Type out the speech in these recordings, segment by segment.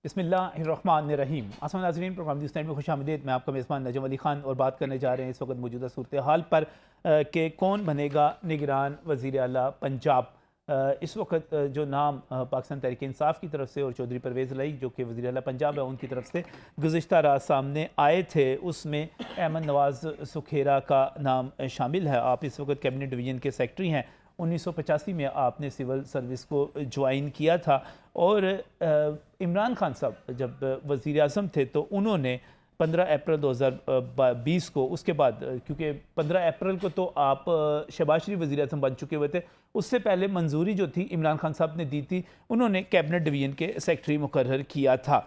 बिस्मिल्लाहिर्रहमानिर्रहीम। आसमान नाज़रीन, प्रोग्राम न्यूज़ टाइम में खुशामदीद। मैं आपका मेज़बान नजम अली ख़ान और बात करने जा रहे हैं इस वक्त मौजूदा सूरत हाल पर कि कौन बनेगा निगरान वज़ीर आला पंजाब। इस वक्त जो नाम पाकिस्तान तहरीक इंसाफ की तरफ से और चौधरी परवेज़ इलाही जो कि वज़ीर आला पंजाब है उनकी तरफ से गुज़िश्ता रात सामने आए थे, उसमें अहमद नवाज़ सुखेरा का नाम शामिल है। आप इस वक्त कैबिनेट डिवीज़न के सेक्रेटरी हैं। 1985 में आपने सिविल सर्विस को ज्वाइन किया था और इमरान खान साहब जब वज़ीर आज़म थे तो उन्होंने 15 अप्रैल 2020 को, उसके बाद क्योंकि 15 अप्रैल को तो आप शहबाज शरीफ वज़ीर आज़म बन चुके हुए थे, उससे पहले मंजूरी जो थी इमरान खान साहब ने दी थी, उन्होंने कैबिनेट डिवीज़न के सेक्रेटरी मुकर्रर किया था।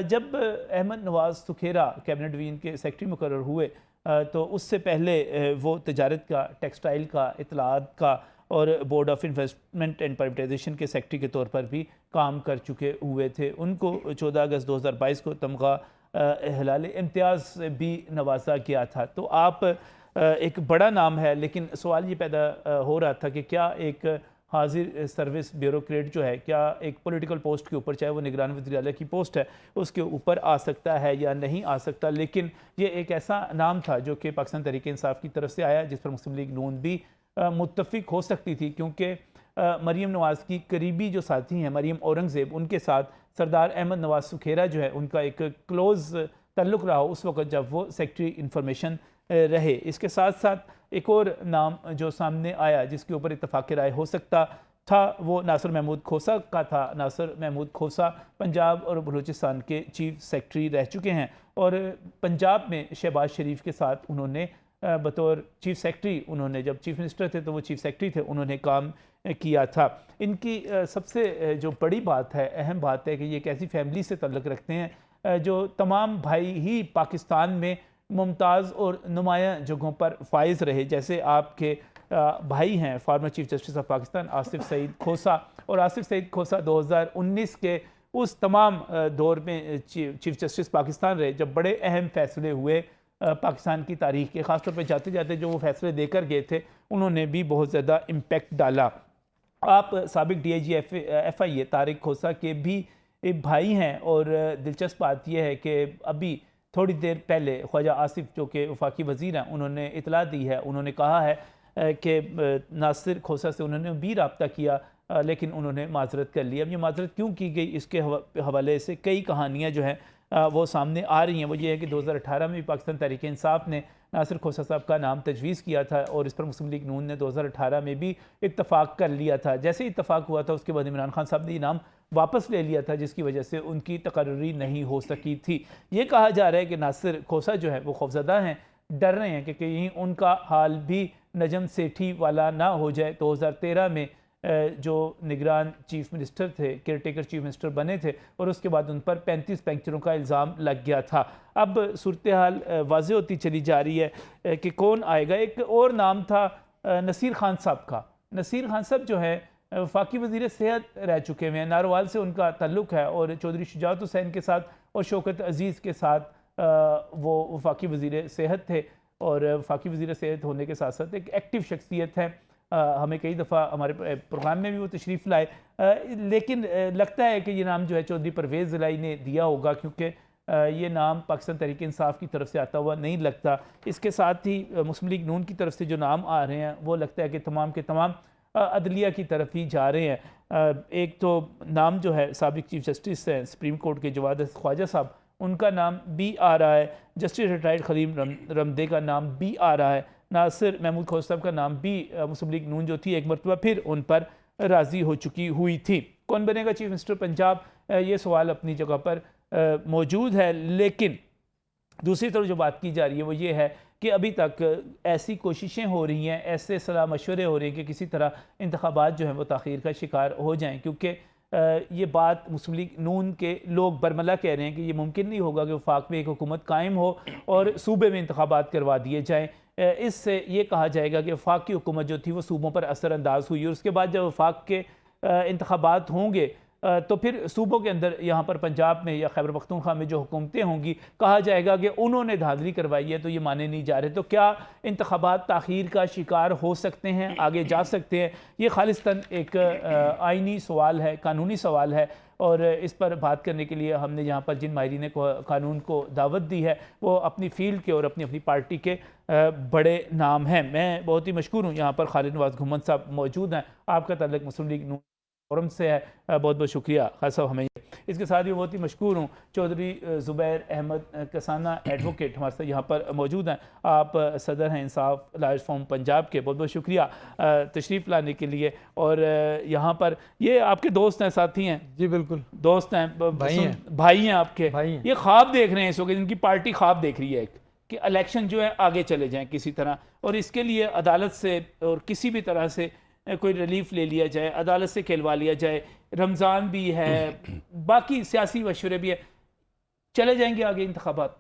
जब अहमद नवाज़ सुखेरा कैबिनेट डिवीज़न के सेक्रेटरी मुकर्रर हुए तो उससे पहले वो तजारत का, टेक्सटाइल का, इतलात का और board of investment and privatisation के सेक्रेटरी के तौर पर भी काम कर चुके हुए थे। उनको 14 अगस्त 2022 को तमगा हिलाल इम्तियाज़ से भी नवाजा गया था। तो आप एक बड़ा नाम है, लेकिन सवाल ये पैदा हो रहा था कि क्या एक हाजिर सर्विस ब्यूरोक्रेट जो है, क्या एक पॉलिटिकल पोस्ट के ऊपर, चाहे वो निगरान वज़ीर आला की पोस्ट है, उसके ऊपर आ सकता है या नहीं आ सकता। लेकिन ये एक ऐसा नाम था जो कि पाकिस्तान तहरीक इंसाफ की तरफ से आया, जिस पर मुस्लिम लीग नून भी मुत्तफ़िक हो सकती थी, क्योंकि मरीम नवाज़ की करीबी जो साथी हैं मरीम औरंगज़ेब, उनके साथ सरदार अहमद नवाज़ सुखेरा जो है उनका एक क्लोज़ ताल्लुक़ रहा उस वक्त जब वो सेक्रेटरी इंफॉर्मेशन रहे। इसके साथ साथ एक और नाम जो सामने आया जिसके ऊपर इत्तफ़ाक़ राय हो सकता था वो नासिर महमूद खोसा का था। नासिर महमूद खोसा पंजाब और बलूचिस्तान के चीफ सेक्रेटरी रह चुके हैं और पंजाब में शहबाज शरीफ के साथ उन्होंने बतौर चीफ सेक्रेटरी, उन्होंने जब चीफ मिनिस्टर थे तो वो चीफ सेक्रेटरी थे, उन्होंने काम किया था। इनकी सबसे जो बड़ी बात है, अहम बात है कि ये एक ऐसी फैमिली से तल्लुक़ रखते हैं जो तमाम भाई ही पाकिस्तान में मुमताज़ और नुमाया जगहों पर फाइज़ रहे। जैसे आपके भाई हैं former chief justice of Pakistan Asif Saeed Khosa, और आसिफ सईद खोसा 2019 के उस तमाम दौर में चीफ जस्टिस पाकिस्तान रहे जब बड़े अहम फैसले हुए पाकिस्तान की तारीख के, ख़ासतौर पे जाते जाते जो वो फैसले देकर गए थे उन्होंने भी बहुत ज़्यादा इम्पेक्ट डाला। आप साबिक DIG FIA तारिक खोसा के भी एक भाई हैं और दिलचस्प बात यह है कि अभी थोड़ी देर पहले ख्वाजा आसिफ जो कि वफाकी वज़ीर हैं उन्होंने इतला दी है, उन्होंने कहा है कि नासिर खोसा से उन्होंने भी रब्ता किया लेकिन उन्होंने माजरत कर ली। अब ये माजरत क्यों की गई, इसके हवाले से कई कहानियाँ जो हैं वो सामने आ रही हैं। वो ये है कि 2018 में भी पाकिस्तान तहरीक इंसाफ ने नासिर खोसा साहब का नाम तजवीज़ किया था और इस पर मुस्लिम लीग नून ने 2018 में भी इत्तफ़ाक़ कर लिया था। जैसे ही इत्तफ़ाक़ हुआ था उसके बाद इमरान खान साहब ने ये नाम वापस ले लिया था, जिसकी वजह से उनकी तकर्री नहीं हो सकी थी। ये कहा जा रहा है कि नासिर खोसा जो है वो खौफज़दा हैं, डर रहे हैं कि कहीं उनका हाल भी नजम सेठी वाला ना हो जाए। 2013 में जो निगरान चीफ मिनिस्टर थे, केयर टेकर चीफ मिनिस्टर बने थे और उसके बाद उन पर 35 पैंचरों का इल्ज़ाम लग गया था। अब सूरत हाल वाज़ेह होती चली जा रही है कि कौन आएगा। एक और नाम था नसीर खान साहब का। नसीर खान साहब जो है वफाकी वज़ीर सेहत रह चुके हुए हैं, नारोवाल से उनका ताल्लुक़ है और चौधरी शुजात हुसैन के साथ और शौकत अज़ीज़ के साथ वो वफाकी वज़ीर सेहत थे और वफाकी वज़ीर सेहत होने के साथ साथ एक एक्टिव शख्सियत है। हमें कई दफ़ा हमारे प्रोग्राम में भी वो तशरीफ़ लाए, लेकिन लगता है कि ये नाम जो है चौधरी परवेज़ इलाही ने दिया होगा, क्योंकि ये नाम पाकिस्तान तहरीक इंसाफ की तरफ से आता हुआ नहीं लगता। इसके साथ ही मुस्लिम लीग नून की तरफ से जो नाम आ रहे हैं वो लगता है कि तमाम के तमाम अदलिया की तरफ ही जा रहे हैं। एक तो नाम जो है साबिक चीफ जस्टिस हैं सुप्रीम कोर्ट के जवाद ख्वाजा साहब, उनका नाम भी आ रहा है। जस्टिस रिटायर्ड खलीम रमदे का नाम भी आ रहा है। नासिर महमूद खोसा साहब का नाम भी मुस्लिम लीग नून जो थी एक मरतबा फिर उन पर राज़ी हो चुकी हुई थी। कौन बनेगा चीफ मिनिस्टर पंजाब, ये सवाल अपनी जगह पर मौजूद है, लेकिन दूसरी तरफ जो बात की जा रही है वो ये है कि अभी तक ऐसी कोशिशें हो रही हैं, ऐसे सलाह मशवरे हो रहे हैं कि किसी तरह इंतखाबात जो हैं वो ताख़ीर का शिकार हो जाएं, क्योंकि ये बात मुस्लिम लीग नून के लोग बरमला कह रहे हैं कि ये मुमकिन नहीं होगा कि वफाक में एक हुकूमत कायम हो और सूबे में इंतखाबात करवा दिए जाएँ। इससे ये कहा जाएगा कि वफाक की हुकूमत जो थी वो सूबों पर असरअंदाज हुई और उसके बाद जब वफाक के इंतखाबात होंगे तो फिर सूबों के अंदर यहाँ पर पंजाब में या खैबर पख्तूनख्वा में जो हुकूमतें होंगी, कहा जाएगा कि उन्होंने धांधली करवाई है, तो ये माने नहीं जा रहे। तो क्या इंतखाबात ताख़ीर का शिकार हो सकते हैं, आगे जा सकते हैं? ये खालिस्तान एक आइनी सवाल है, कानूनी सवाल है, और इस पर बात करने के लिए हमने यहाँ पर जिन माहिरीन कानून को दावत दी है वो अपनी फील्ड के और अपनी पार्टी के बड़े नाम हैं। मैं बहुत ही मशकूर हूँ, यहाँ पर खालिद नवाज घुमन साहब मौजूद हैं, आपका ताल्लुक मुस्लिम लीग नून फोरम से है, बहुत बहुत शुक्रिया खान साहब हमें। इसके साथ ही बहुत ही मशकूर हूँ चौधरी ज़ुबैर अहमद कसाना एडवोकेट हमारे साथ यहाँ पर मौजूद हैं, आप सदर हैं इंसाफ लॉयर्स फोरम पंजाब के, बहुत बहुत शुक्रिया तशरीफ़ लाने के लिए। और यहाँ पर ये आपके दोस्त हैं, साथी हैं? जी बिल्कुल दोस्त हैं, भाई हैं आपके। ये ख्वाब देख रहे हैं इस वक्त, इनकी पार्टी ख्वाब देख रही है कि इलेक्शन जो है आगे चले जाएँ किसी तरह, और इसके लिए अदालत से और किसी भी तरह से कोई रिलीफ ले लिया जाए, अदालत से खिलवा लिया जाए, रमज़ान भी है, बाकी सियासी मशवरे भी है, चले जाएंगे आगे इंतखाबात।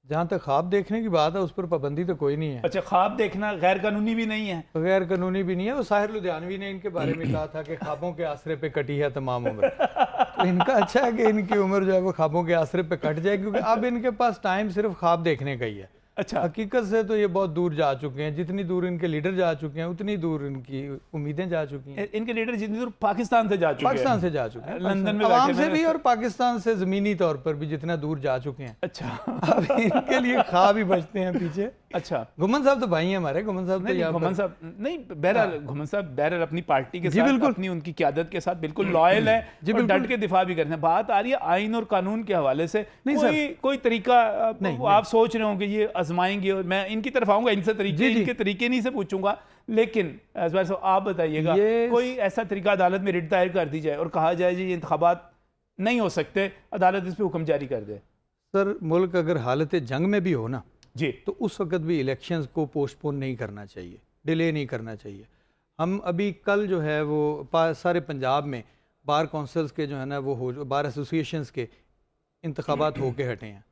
जहाँ तक ख्वाब देखने की बात है उस पर पाबंदी तो कोई नहीं है। अच्छा, ख्वाब देखना गैर कानूनी भी नहीं है? गैर कानूनी भी नहीं है। वो साहिर लुधियानवी ने इनके बारे में कहा था कि ख्वाबों के आसरे पे कटी है तमाम उम्र। तो इनका अच्छा है कि इनकी उम्र जो है वो ख्वाबों के आसरे पे कट जाए, क्योंकि अब इनके पास टाइम सिर्फ ख्वाब देखने का ही है। अच्छा, हकीकत से तो ये बहुत दूर जा चुके हैं, जितनी दूर इनके लीडर जा चुके हैं उतनी दूर इनकी उम्मीदें जा चुकी हैं। इनके लीडर जितनी दूर पाकिस्तान से जा चुके हैं, पाकिस्तान से जा चुके हैं, लंदन में आवाम से भी और पाकिस्तान से जमीनी तौर पर भी जितना दूर जा चुके हैं। अच्छा, अब इनके लिए ख्वाब ही बचते हैं पीछे। अच्छा, घुमन साहब तो भाई हैं हमारे, घुमन साहब तो घुमन साहब नहीं, बहरहाल घुमन साहब बहरहाल अपनी पार्टी के साथ, अपनी उनकी क़यादत के साथ बिल्कुल लॉयल है और डट के दिफा भी करते हैं। बात आ रही है आइन और कानून के हवाले से, कोई तरीका आप सोच रहे हो कि ये आजमाएंगे, और मैं इनकी तरफ आऊंगा, इनसे तरीके इनके तरीके नहीं से पूछूंगा, लेकिन आप बताइएगा कोई ऐसा तरीका अदालत में रिट दायर कर दी जाए और कहा जाए जी ये इंतखाबात नहीं हो सकते, अदालत इस पर हुक्म जारी कर दे। सर, मुल्क अगर हालत जंग में भी हो ना जी, तो उस वक्त भी इलेक्शंस को पोस्टपोन नहीं करना चाहिए, डिले नहीं करना चाहिए। हम अभी कल जो है वो सारे पंजाब में बार काउंसिल्स के जो है ना वो बार एसोसिएशंस के इंतखाबात होके हटे हैं।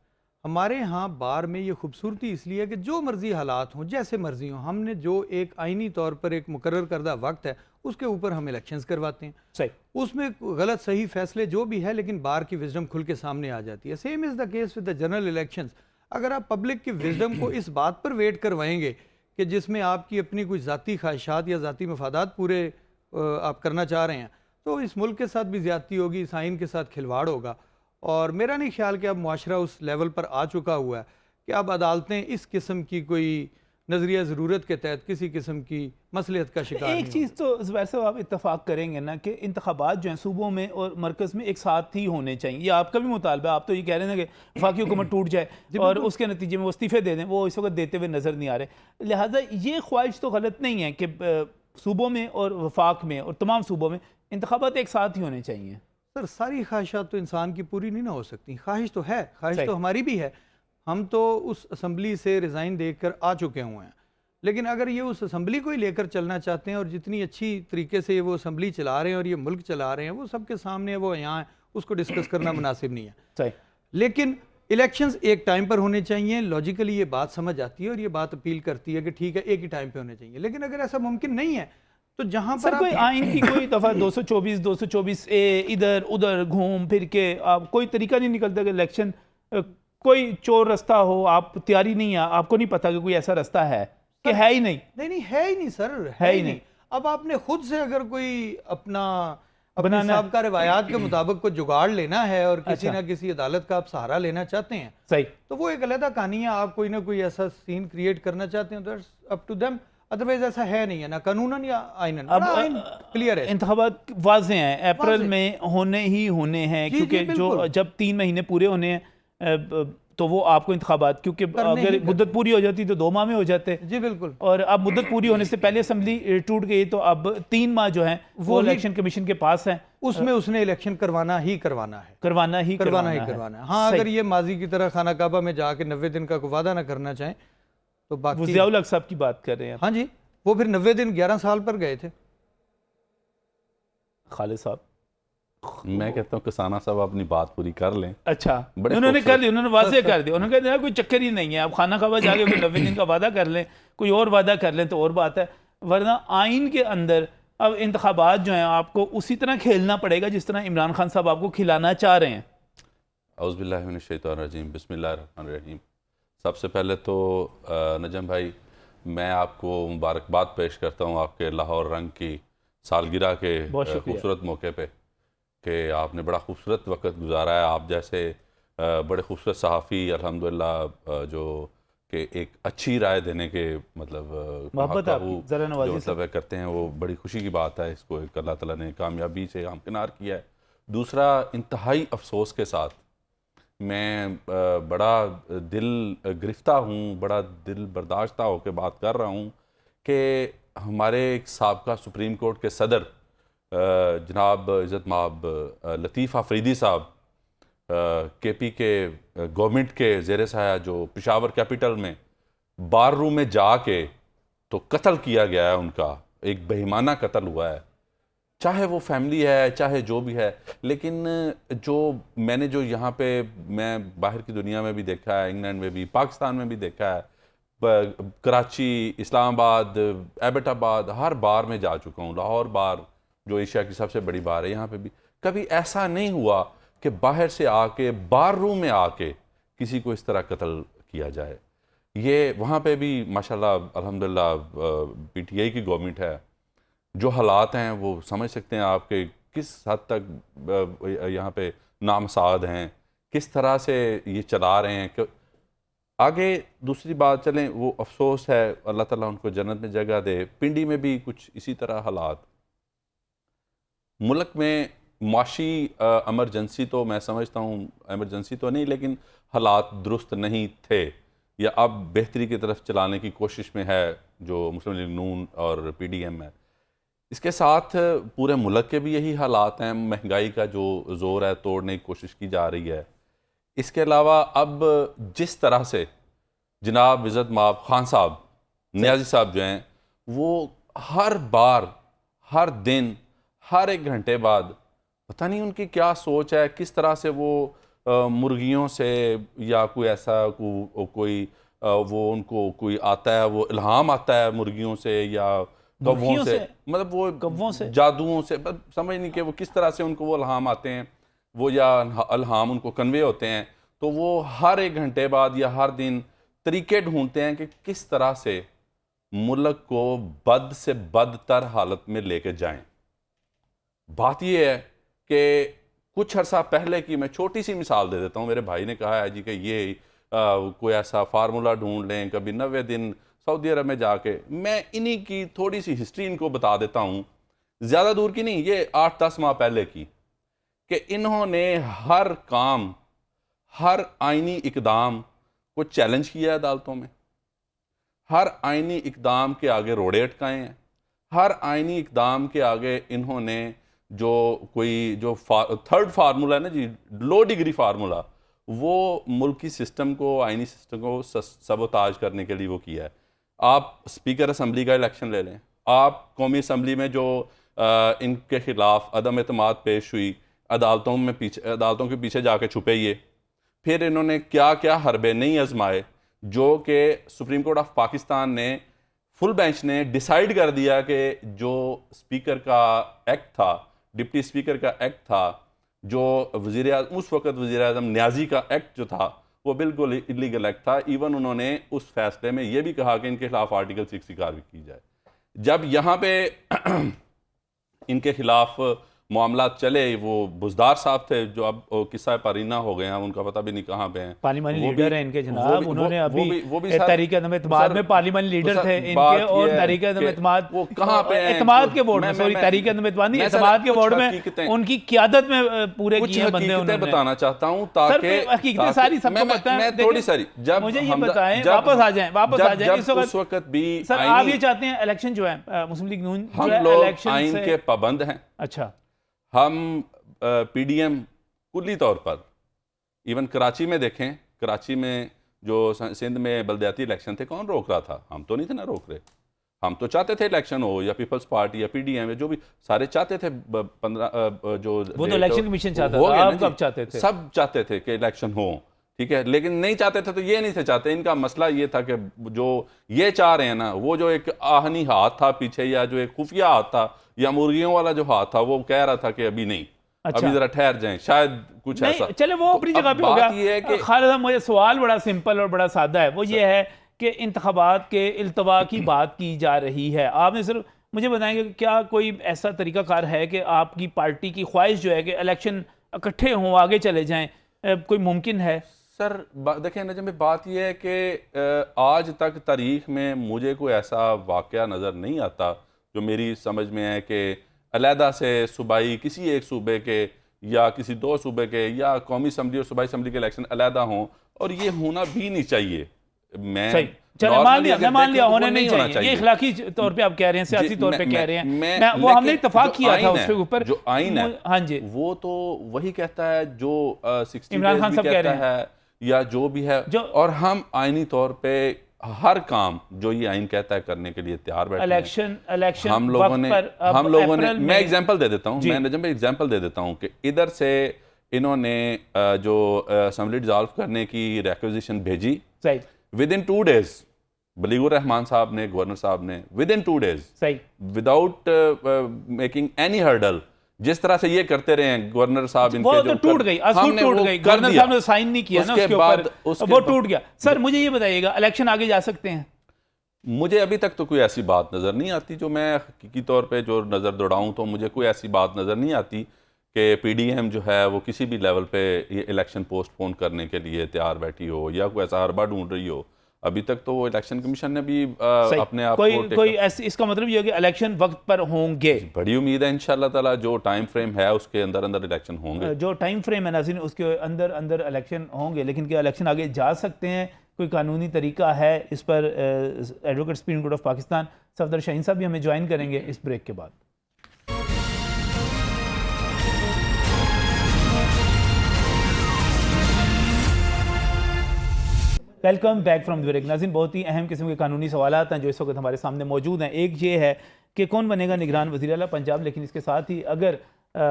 हमारे यहाँ बार में ये खूबसूरती इसलिए है कि जो मर्जी हालात हों, जैसे मर्जी हों, हमने जो एक आइनी तौर पर एक मुकर्रर करदा वक्त है उसके ऊपर हम इलेक्शंस करवाते हैं। सही, उसमें गलत सही फैसले जो भी है, लेकिन बार की विजडम खुल के सामने आ जाती है। Same is the case with the general elections. अगर आप पब्लिक की विजडम को इस बात पर वेट करवाएंगे कि जिसमें आपकी अपनी कोई ज़ाती ख्वाहिशात या ज़ाती मफादात पूरे आप करना चाह रहे हैं, तो इस मुल्क के साथ भी ज़्यादती होगी, इस आइन के साथ खिलवाड़ होगा। और मेरा नहीं ख्याल कि अब मुआशरा उस लेवल पर आ चुका हुआ है कि अब अदालतें इस किस्म की कोई नज़रिया ज़रूरत के तहत किसी किस्म की मसलियत का शिकार। एक चीज़ तो ज़ुबैर साहब आप इत्तफाक करेंगे ना कि इंतखाबात जो हैं सूबों में और मरकज़ में एक साथ ही होने चाहिए, ये आपका भी मुतालबा है। आप तो ये कह रहे हैं ना कि वफाकी हुकूमत टूट जाए और उसके नतीजे में वो इस्तीफ़े दे दें, वो इस वक्त देते हुए नज़र नहीं आ रहे। लिहाजा ये ख्वाहिश तो गलत नहीं है कि सूबों में और वफाक में और तमाम सूबों में इंतखाबात एक साथ ही होने चाहिए। सर, सारी ख्वाहिशात तो इंसान की पूरी नहीं ना हो सकती। ख्वाहिश तो है, ख्वाहिश तो हमारी भी है। हम तो उस असम्बली से रिज़ाइन देकर आ चुके हुए हैं, लेकिन अगर ये उस असम्बली को ही लेकर चलना चाहते हैं और जितनी अच्छी तरीके से वो असम्बली चला रहे हैं और ये मुल्क चला रहे हैं, वो सबके सामने वो यहाँ है, उसको डिस्कस करना मुनासिब नहीं है। सही, लेकिन इलेक्शंस एक टाइम पर होने चाहिए। लॉजिकली ये बात समझ आती है और ये बात अपील करती है कि ठीक है एक ही टाइम पे होने चाहिए। लेकिन अगर ऐसा मुमकिन नहीं है तो जहां पर कोई आइन की कोई दफ़ा 224 ए इधर उधर घूम फिर के आप कोई तरीका नहीं निकलता कि इलेक्शन कोई चोर रास्ता हो, आप तैयारी नहीं है, आपको नहीं पता कि कोई ऐसा रास्ता है कि है ही नहीं? नहीं है ही नहीं सर, है ही नहीं। अब आपने खुद से अगर कोई अपना साबिका रिवायात के मुताबिक को जुगाड़ लेना है और किसी ना किसी अदालत का आप सहारा लेना चाहते हैं, सही, तो वो एक अलग कहानी है। आप कोई ना कोई ऐसा सीन क्रिएट करना चाहते हैं तो अप टू देम, अदरवाइज ऐसा है नहीं है ना कानूनन या आइनन। अब आइन क्लियर है, इंतखाबात वाज़े हैं, अप्रैल में होने ही होने हैं, क्योंकि जो जब 3 महीने पूरे होने हैं तो वो आपको इंतखाबात, क्योंकि अगर मुद्दत पूरी हो जाती तो 2 माह में हो जाते। जी बिल्कुल। और अब मुद्दत पूरी होने से पहले असेंबली टूट गई तो अब 3 माह जो है वो इलेक्शन कमीशन के पास है, उसमें उसने इलेक्शन करवाना ही करवाना है। हाँ, अगर ये माजी की तरह खाना काबा में जाके 90 दिन का वादा ना करना चाहें तो बाकी। ज़ियाउल हक साहब की बात कर रहे हैं? हाँ जी, वो फिर 90 दिन 11 साल पर गए थे। खालिद साहब, मैं कहता हूँ किसाना साहब अपनी बात पूरी कर लें। अच्छा, उन्होंने कर ली, उन्होंने वाज़े कर दिया, उन्होंने कह दिया कोई चक्कर ही नहीं है, आप खाना खावा जाके कोई 90 दिन का वादा कर लें, कोई और वादा कर लें तो और बात है, वरना आइन के अंदर अब इंतखाबात जो हैं आपको उसी तरह खेलना पड़ेगा जिस तरह इमरान खान साहब आपको खिलाना चाह रहे हैं। औज़ुबिल्लाहि मिनश्शैतानिर्रजीम, बिस्मिल्लाहिर्रहमानिर्रहीम। सबसे पहले तो नजम भाई, मैं आपको मुबारकबाद पेश करता हूँ आपके लाहौर रंग की सालगिरह के खूबसूरत मौके पे कि आपने बड़ा खूबसूरत वक्त गुजारा है। आप जैसे बड़े खूबसूरत सहाफ़ी अल्हम्दुलिल्लाह जो कि एक अच्छी राय देने के मतलब जो मतलब करते हैं, वो बड़ी खुशी की बात है। इसको एक अल्लाह ताला ने कामयाबी से हमकिनार किया है। दूसरा, इंतहाई अफसोस के साथ मैं बड़ा दिल गिरफ्ता हूँ, बड़ा दिल बर्दाश्ता होकर बात कर रहा हूँ कि हमारे एक साबका सुप्रीम कोर्ट के सदर जनाब इज़्ज़त माब लतीफ़ अफरीदी साहब केपी के गवर्नमेंट के ज़ेर साया जो पेशावर कैपिटल में बार रूम में जाके तो कत्ल किया गया है। उनका एक बेईमाना कत्ल हुआ है, चाहे वो फैमिली है चाहे जो भी है। लेकिन जो मैंने जो यहाँ पे मैं बाहर की दुनिया में भी देखा है, इंग्लैंड में भी, पाकिस्तान में भी देखा है, कराची, इस्लामाबाद, एबटाबाद, हर बार में जा चुका हूँ। लाहौर बार जो एशिया की सबसे बड़ी बार है, यहाँ पे भी कभी ऐसा नहीं हुआ कि बाहर से आके बार रूम में आके किसी को इस तरह कत्ल किया जाए। ये वहाँ पे भी माशाल्लाह अल्हम्दुलिल्लाह पीटीआई की गवर्नमेंट है। जो हालात हैं वो समझ सकते हैं आपके किस हद तक यहाँ पे नामसाद हैं, किस तरह से ये चला रहे हैं। कि आगे दूसरी बात चलें, वो अफसोस है, अल्लाह ताला उनको जन्नत में जगह दे। पिंडी में भी कुछ इसी तरह हालात। मुल्क में माशी एमरजेंसी तो मैं समझता हूँ एमरजेंसी तो नहीं, लेकिन हालात दुरुस्त नहीं थे या अब बेहतरी की तरफ चलाने की कोशिश में है जो मुस्लिम लीग नून और पीडीएम है। इसके साथ पूरे मुल्क के भी यही हालात हैं। महंगाई का जो ज़ोर है तोड़ने की कोशिश की जा रही है। इसके अलावा अब जिस तरह से जनाब इज़्ज़त माब खान साहब नियाज़ी साहब जो हैं, वो हर बार, हर दिन, हर एक घंटे बाद, पता नहीं उनकी क्या सोच है, किस तरह से वो मुर्गियों से या कोई ऐसा कोई वो उनको कोई आता है, वो इल्हाम आता है मुर्गियों से या कौवों से, मतलब वो कौवों से, जादुओं से, समझ नहीं कि वो किस तरह से उनको वो इल्हाम आते हैं, वो या इल्हाम उनको कन्वे होते हैं। तो वो हर एक घंटे बाद या हर दिन तरीके ढूंढते हैं कि किस तरह से मुल्क को बद से बदतर हालत में लेके जाएं। बात ये है कि कुछ अर्सा पहले की, मैं छोटी सी मिसाल दे देता हूँ। मेरे भाई ने कहा है जी कि ये कोई ऐसा फार्मूला ढूंढ लें, कभी 90 दिन सऊदी अरब में जाके। मैं इन्हीं की थोड़ी सी हिस्ट्री इनको बता देता हूँ, ज़्यादा दूर की नहीं, ये 8-10 माह पहले की, कि इन्होंने हर काम, हर आइनी इकदाम को चैलेंज किया है अदालतों में, हर आइनी इकदाम के आगे रोड़े अटकाए हैं, हर आइनी इकदाम के आगे इन्होंने जो कोई जो थर्ड फार्मूला है ना जी, लो डिग्री फार्मूला, वो मुल्की सिस्टम को, आइनी सिस्टम को सबोताज करने के लिए वो किया है। आप स्पीकर असम्बली का इलेक्शन ले लें, आप कौमी असम्बली में जो इनके खिलाफ अदम एतमाद पेश हुई, अदालतों के पीछे जाके छुपे ये। फिर इन्होंने क्या क्या हरबे नहीं आजमाए, जो कि सुप्रीम कोर्ट ऑफ पाकिस्तान ने, फुल बेंच ने डिसाइड कर दिया कि जो स्पीकर का एक्ट था, डिप्टी स्पीकर का एक्ट था, जो उस वक्त वज़ीर आज़म नियाज़ी का एक्ट जो था, वो बिल्कुल इलीगल एक्ट था। इवन उन्होंने उस फैसले में ये भी कहा कि इनके खिलाफ आर्टिकल 6 की कार्रवाई की जाए। जब यहाँ पे इनके खिलाफ मामला चले, वो बुजदार साहब थे जो अब किस्सा पारीना हो गए हैं, उनका पता भी नहीं कहाँ पे हैं, पार्लियामेंट लीडर हैं इनके जनाब। उन्होंने अभी तहरीक अदम एतमाद में पार्लियामेंट लीडर थे इनके, और तहरीक अदम एतमाद वो कहाँ पे हैं, एतमाद के बोर्ड में, सॉरी तहरीक अदम एतमाद नहीं, एतमाद के बोर्ड में उनकी क़यादत में पूरे किए हैं बंदे। उन्होंने बताना चाहता हूँ ताकि हकीकतें सारी सबको पता है, थोड़ी सारी, जब मुझे ये बताएं, वापस आ जाएं इस वक्त भी। सर आप ये चाहते हैं इलेक्शन जो है मुस्लिम लीग नून हम लोग आइन के पाबंद हैं। अच्छा, हम पीडीएम कुल्ली तौर पर, इवन कराची में देखें, कराची में जो सिंध में बलदियाती इलेक्शन थे, कौन रोक रहा था? हम तो नहीं थे ना रोक रहे। हम तो चाहते थे इलेक्शन हो, या पीपल्स पार्टी या पीडीएम, जो भी सारे चाहते थे। 15 जो वो तो इलेक्शन कमीशन चाहता था, आप कब चाहते थे? सब चाहते थे कि इलेक्शन हो, ठीक है, लेकिन नहीं चाहते थे तो ये नहीं थे चाहते। इनका मसला ये था कि जो ये चाह रहे हैं ना, वो जो एक आहनी हाथ था पीछे, या जो एक खुफिया हाथ था, या मुर्गियों वाला जो हाथ था, वो कह रहा था कि अभी नहीं, अच्छा। अभी जरा ठहर जाएं, शायद कुछ नहीं, ऐसा। चले वो अपनी जगह पे हो बात ये है गया। कि खालिद साहब, मुझे सवाल बड़ा सिंपल और बड़ा सादा है, वो ये है कि इंतखाबात के इल्तवा की बात की जा रही है। आपने सिर्फ मुझे बताएंगे कि क्या कोई ऐसा तरीकाकार है कि आपकी पार्टी की ख्वाहिश जो है कि इलेक्शन इकट्ठे हों, आगे चले जाएं, कोई मुमकिन है? सर देखें नजम भाई, बात यह है कि आज तक तारीख में मुझे कोई ऐसा वाक़या नज़र नहीं आता जो मेरी समझ में है कि अलहदा से सूबाई किसी एक सूबे के या किसी दो सूबे के या कौमी असम्बली और सूबाई असम्बली के इलेक्शन अलहदा हों, और ये होना भी नहीं चाहिए। मैं चलो मान लिया होने नहीं चाहिए, ये इखलाकी तौर पे आप कह रहे हैं, सियासी तौर पे कह रहे हैं, वो हमने इत्तेफाक किया था उसके ऊपर। जो आइन है, हाँ जी, वो तो वही कहता है जो 60 इमरान खान भी साहब कह कहता रहे हैं, है या जो भी है, और हम आइनी तौर पे हर काम जो ये आइन कहता है करने के लिए तैयार बैठे इलेक्शन हम लोगों ने मैं एग्जांपल दे देता हूँ, मैं नजम भाई एग्जांपल दे देता हूँ कि इधर से इन्होंने जो असेंबली डिसॉल्व करने की रिक्वेजिशन भेजी, with in 2 days Baligur Rahman साहब ने, गवर्नर साहब ने, with in 2 days, without making any hurdle, जिस तरह से ये करते रहे हैं गवर्नर साहब, इनके वो तो टूट गई, गवर्नर साहब ने साइन नहीं किया ना उसके ऊपर, वो टूट गया। सर मुझे ये बताइएगा, इलेक्शन आगे जा सकते हैं? मुझे अभी तक तो कोई ऐसी बात नज़र नहीं आती, जो मैं हकीकी तौर पे जो नज़र दौड़ाऊं तो मुझे कोई ऐसी बात नज़र नहीं आती कि पीडीएम जो है वो किसी भी लेवल पे ये इलेक्शन पोस्टपोन करने के लिए तैयार बैठी हो या कोई ऐसा हरबा ढूंढ रही हो। अभी तक तो वो इलेक्शन कमीशन ने भी अपने आप कोई ऐसी, इसका मतलब ये है कि इलेक्शन वक्त पर होंगे। बड़ी उम्मीद है इंशाल्लाह ताला, जो टाइम फ्रेम है उसके अंदर अंदर इलेक्शन होंगे, जो टाइम फ्रेम है नाज़रीन उसके अंदर अंदर इलेक्शन होंगे। लेकिन क्या इलेक्शन आगे जा सकते हैं? कोई कानूनी तरीका है? इस पर advocate supreme court of Pakistan Safdar Shaheen साहब भी हमें ज्वाइन करेंगे इस ब्रेक के बाद। Welcome back from the break. नाज़रीन, बहुत ही अहम किस्म के कानूनी सवालात हैं जो इस वक्त हमारे सामने मौजूद हैं। एक ये है कि कौन बनेगा निगरान वज़ीर आला पंजाब, लेकिन इसके साथ ही अगर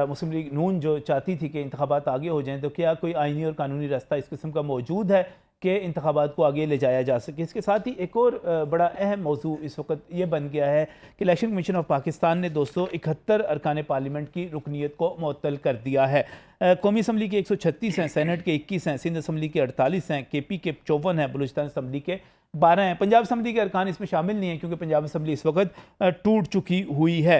मुस्लिम लीग नून जो चाहती थी कि इंतखाबात आगे हो जाएं, तो क्या कोई आइनी और कानूनी रास्ता इस किस्म का मौजूद है कि इंतखाबात को आगे ले जाया जा सके? इसके साथ ही एक और बड़ा अहम मौजू इस वक्त ये बन गया है कि इलेक्शन कमीशन ऑफ पाकिस्तान ने 271 अरकान पार्लियामेंट की रुकनीत को मुअत्तल कर दिया है। कौमी असम्बली के 136 हैं, सेनेट के 21 हैं, सिंध असम्बली के 48 हैं, KP के 54 हैं, बलूचिस्तान असम्बली के 12 हैं। पंजाब असम्बली के अरकान इसमें शामिल नहीं हैं क्योंकि पंजाब असम्बली इस वक्त टूट चुकी हुई है।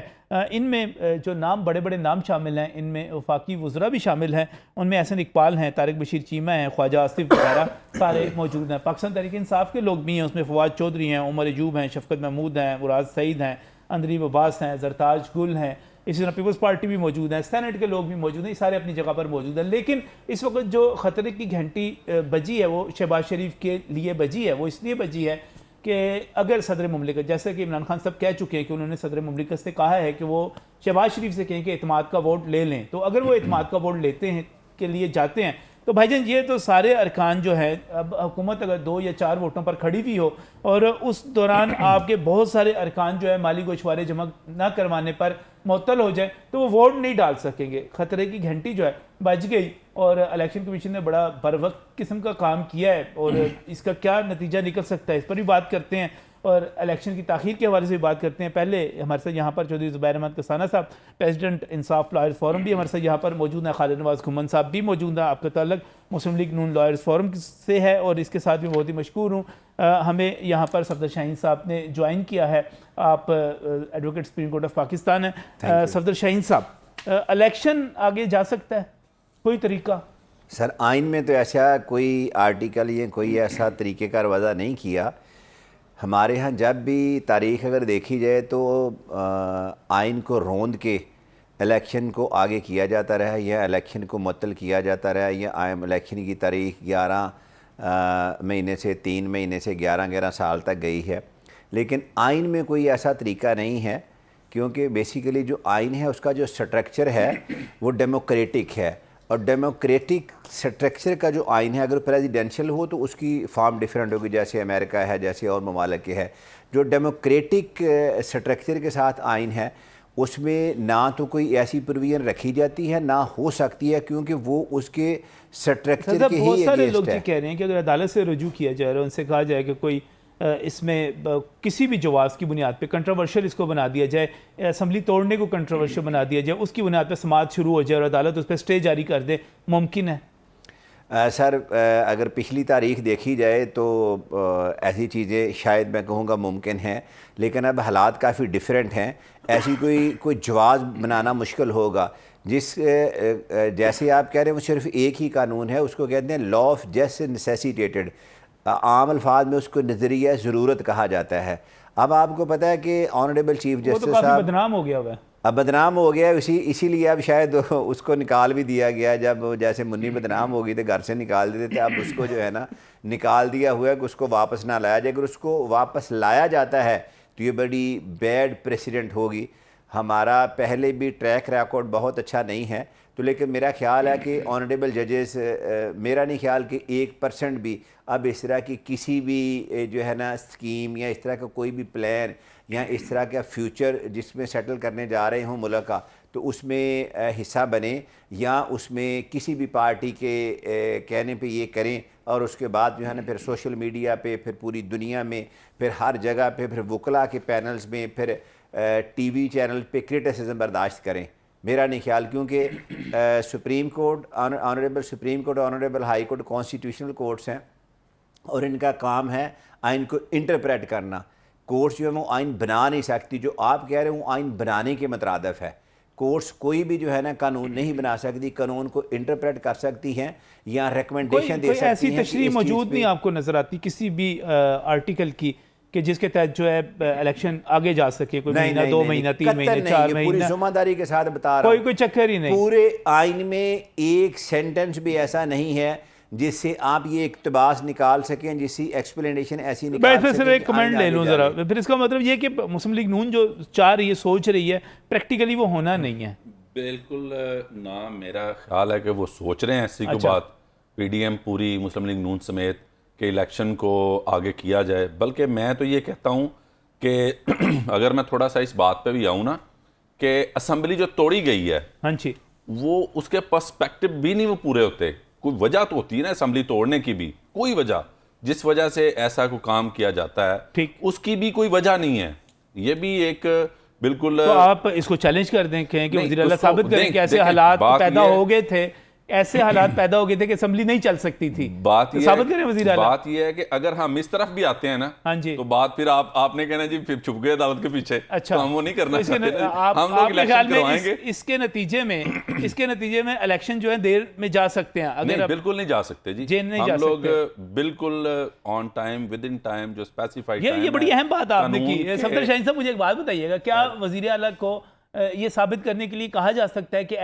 इनमें जो नाम बड़े बड़े नाम शामिल हैं, इनमें वफाकी वज़रा भी शामिल हैं, उनमें एहसन इकबाल हैं, तारिक बशीर चीमा हैं, ख्वाजा आसिफ वगैरह सारे मौजूद हैं। पाकिस्तान तहरीक इंसाफ के लोग भी हैं, उसमें फवाद चौधरी हैं, उमर अयूब हैं, शफकत महमूद हैं, मुराद सईद हैं, अंदरीब अब्बास हैं, जरताज गुल हैं, इसी तरह पीपल्स पार्टी भी मौजूद है, सेनेट के लोग भी मौजूद हैं, सारे अपनी जगह पर मौजूद हैं। लेकिन इस वक्त जो ख़तरे की घंटी बजी है वो शहबाज शरीफ के लिए बजी है। वो इसलिए बजी है कि अगर सदर मुमलिकत, जैसे कि इमरान खान साहब कह चुके हैं कि उन्होंने सदर मुमलिकत से कहा है कि वो शहबाज शरीफ से कहें कि एतमाद का वोट ले लें, तो अगर वो एतमाद का वोट लेते हैं के लिए जाते हैं तो भाईजान ये तो सारे अरकान जो है, अब हुकूमत अगर 2 या 4 वोटों पर खड़ी भी हो और उस दौरान आपके बहुत सारे अरकान जो है माली गोशवारे जमा ना करवाने पर मुअत्तल हो जाए तो वो वोट नहीं डाल सकेंगे। खतरे की घंटी जो है बज गई और इलेक्शन कमीशन ने बड़ा बरवक्त किस्म का काम किया है और इसका क्या नतीजा निकल सकता है इस पर भी बात करते हैं और इलेक्शन की ताख़ीर के हवाले से भी बात करते हैं। पहले हमारे साथ यहाँ पर चौधरी ज़ुबैर अहमद कसाना साहब, प्रेसिडेंट इंसाफ लॉयर्स फोरम भी हमारे साथ यहाँ पर मौजूद हैं, खालिद नवाज़ खुम्मन साहब भी मौजूद हैं। आपका ताल्लुक मुस्लिम लीग नून लॉयर्स फोरम से है और इसके साथ भी बहुत ही मशकूर हूँ, हमें यहाँ पर सफदर शाहीन साहब ने ज्वाइन किया है। आप advocate supreme court of Pakistan हैं। सफदर शाहीन साहब, इलेक्शन आगे जा सकता है, कोई तरीका? सर, आइन में तो ऐसा कोई आर्टिकल या कोई ऐसा तरीक़ेकार वज़ा नहीं किया। हमारे यहाँ जब भी तारीख़ अगर देखी जाए तो आइन को रोंद के इलेक्शन को आगे किया जाता रहा या इलेक्शन को मुअत्तल किया जाता रहा या इलेक्शन की तारीख़ 11 महीने से 3 महीने से 11 साल तक गई है। लेकिन आइन में कोई ऐसा तरीका नहीं है क्योंकि बेसिकली जो आइन है उसका जो स्ट्रक्चर है वो डेमोक्रेटिक है और डेमोक्रेटिक स्ट्रक्चर का जो आइन है अगर प्रेसिडेंशियल हो तो उसकी फॉर्म डिफरेंट होगी, जैसे अमेरिका है, जैसे और ममालिक के है। जो डेमोक्रेटिक स्ट्रक्चर के साथ आइन है उसमें ना तो कोई ऐसी प्रोविजन रखी जाती है ना हो सकती है, क्योंकि वो उसके स्ट्रक्चर के बहुत ही सारे लोग अगेंस्ट ये है। कह रहे हैं कि अगर अदालत से रुजू किया जाए और उनसे कहा जाए कि कोई इसमें किसी भी जवाज़ की बुनियाद पे कंट्रोवर्शियल इसको बना दिया जाए, असम्बली तोड़ने को कंट्रोवर्शियल बना दिया जाए, उसकी बुनियाद पे समाज शुरू हो जाए और अदालत उस पर स्टे जारी कर दे, मुमकिन है? सर अगर पिछली तारीख देखी जाए तो ऐसी चीज़ें शायद मैं कहूँगा मुमकिन हैं, लेकिन अब हालात काफ़ी डिफरेंट हैं। ऐसी कोई जवाज़ बनाना मुश्किल होगा। जैसे आप कह रहे हैं वो सिर्फ एक ही कानून है, उसको कहते हैं लॉ ऑफ जस्ट नेसेसिटेटेड। आम अल्फाज में उसको नज़रिया ज़रूरत कहा जाता है। अब आपको पता है कि ऑनरेबल चीफ वो तो जस्टिस काफ़ी साहब बदनाम हो गया हुआ है। अब बदनाम हो गया, इसीलिए अब शायद उसको निकाल भी दिया गया। जब जैसे मुन्नी बदनाम हो गई तो घर से निकाल देते थे, अब उसको जो है ना निकाल दिया हुआ है कि उसको वापस ना लाया जाए। अगर उसको वापस लाया जाता है तो ये बड़ी बैड प्रेसिडेंट होगी। हमारा पहले भी ट्रैक रिकॉर्ड बहुत अच्छा नहीं है, तो लेकिन मेरा ख्याल है कि ऑनरेबल जजेस, मेरा नहीं ख्याल कि 1% भी अब इस तरह की किसी भी जो है ना स्कीम या इस तरह का कोई भी प्लान या इस तरह का फ्यूचर जिसमें सेटल करने जा रहे हों मुल्क का, तो उसमें हिस्सा बने या उसमें किसी भी पार्टी के कहने पे ये करें और उसके बाद जो है ना फिर सोशल मीडिया पे, फिर पूरी दुनिया में, फिर हर जगह पे, फिर वकला के पैनल्स में, फिर टीवी चैनल पे क्रिटिसिज्म बर्दाश्त करें। मेरा नहीं ख्याल, क्योंकि supreme court, honourable supreme court, honourable high court constitutional courts हैं और इनका काम है आइन को इंटरप्रेट करना। कोर्ट्स जो है वो आइन बना नहीं सकती। जो आप कह रहे हो वो आइन बनाने के मतरादफ है। कोर्ट्स कोई भी जो है ना कानून नहीं बना सकती, कानून को इंटरप्रेट कर सकती हैं या रिकमेंडेशन दे सकती हैं। ऐसी तशरीह मौजूद नहीं आपको नजर आती किसी भी आर्टिकल की कि जिसके तहत जो है इलेक्शन आगे जा सके? कोई महीना, 2 महीना, 3 महीने, 4 पूरी महीना? जिम्मेदारी के साथ बता रहा हूं, कोई चक्कर ही नहीं। पूरे आइन में एक सेंटेंस भी ऐसा नहीं है जिससे आप ये इक्तबास निकाल सकें, जिसकी एक्सप्लेनेशन ऐसी निकाल मैं सिर्फ एक कमेंट ले लूँ ज़रा, सकें। फिर इसका मतलब ये कि मुस्लिम लीग नून जो चाह रही है, सोच रही है, प्रैक्टिकली वो होना नहीं है। बिल्कुल ना, मेरा ख्याल है कि वो सोच रहे हैं ऐसी कोई अच्छा। बात। पीडीएम पूरी मुस्लिम लीग नून समेत के इलेक्शन को आगे किया जाए, बल्कि मैं तो ये कहता हूँ कि अगर मैं थोड़ा सा इस बात पे भी आऊँ ना कि असम्बली जो तोड़ी गई है, हाँ जी, वो उसके पर्सपेक्टिव भी नहीं वो पूरे होते। कोई वजह तो होती है ना असम्बली तोड़ने की भी, कोई वजह जिस वजह से ऐसा कोई काम किया जाता है, ठीक, उसकी भी कोई वजह नहीं है। ये भी एक बिल्कुल तो आप इसको चैलेंज कर दें, कहें कि नहीं, वज़ीर आला उसको साबित करें कि ऐसे देखें, हालात बात पैदा ये है- हो गए थे, ऐसे हालात पैदा हो गए थे कि असम्बली नहीं चल सकती थी। बात तो ये साबित करें वज़ीर आला। बात ये है कि अगर हम इस तरफ भी आते हैं ना, हाँ जी, तो बात फिर आपने कहना जी फिर छुप गए अदालत के पीछे। अच्छा, तो हम वो नहीं करना तो इसके चाहते। हम लोग आपके ख्याल इलेक्शन में करवाएंगे। इसके नतीजे में इलेक्शन जो है देर में जा सकते हैं? नहीं, अगर बिल्कुल नहीं जा सकते जी। जेल नहीं हम जा लोग सकते। बिल्कुल on time, with in time, जो स्पेसिफाइड ये बड़ी अहम बात आपने की। सफदर शाहीन साहब, मुझे एक बात बताइएगा, क्या वज़ीर आला को ये साबित करने के लिए कहा जा सकता है कि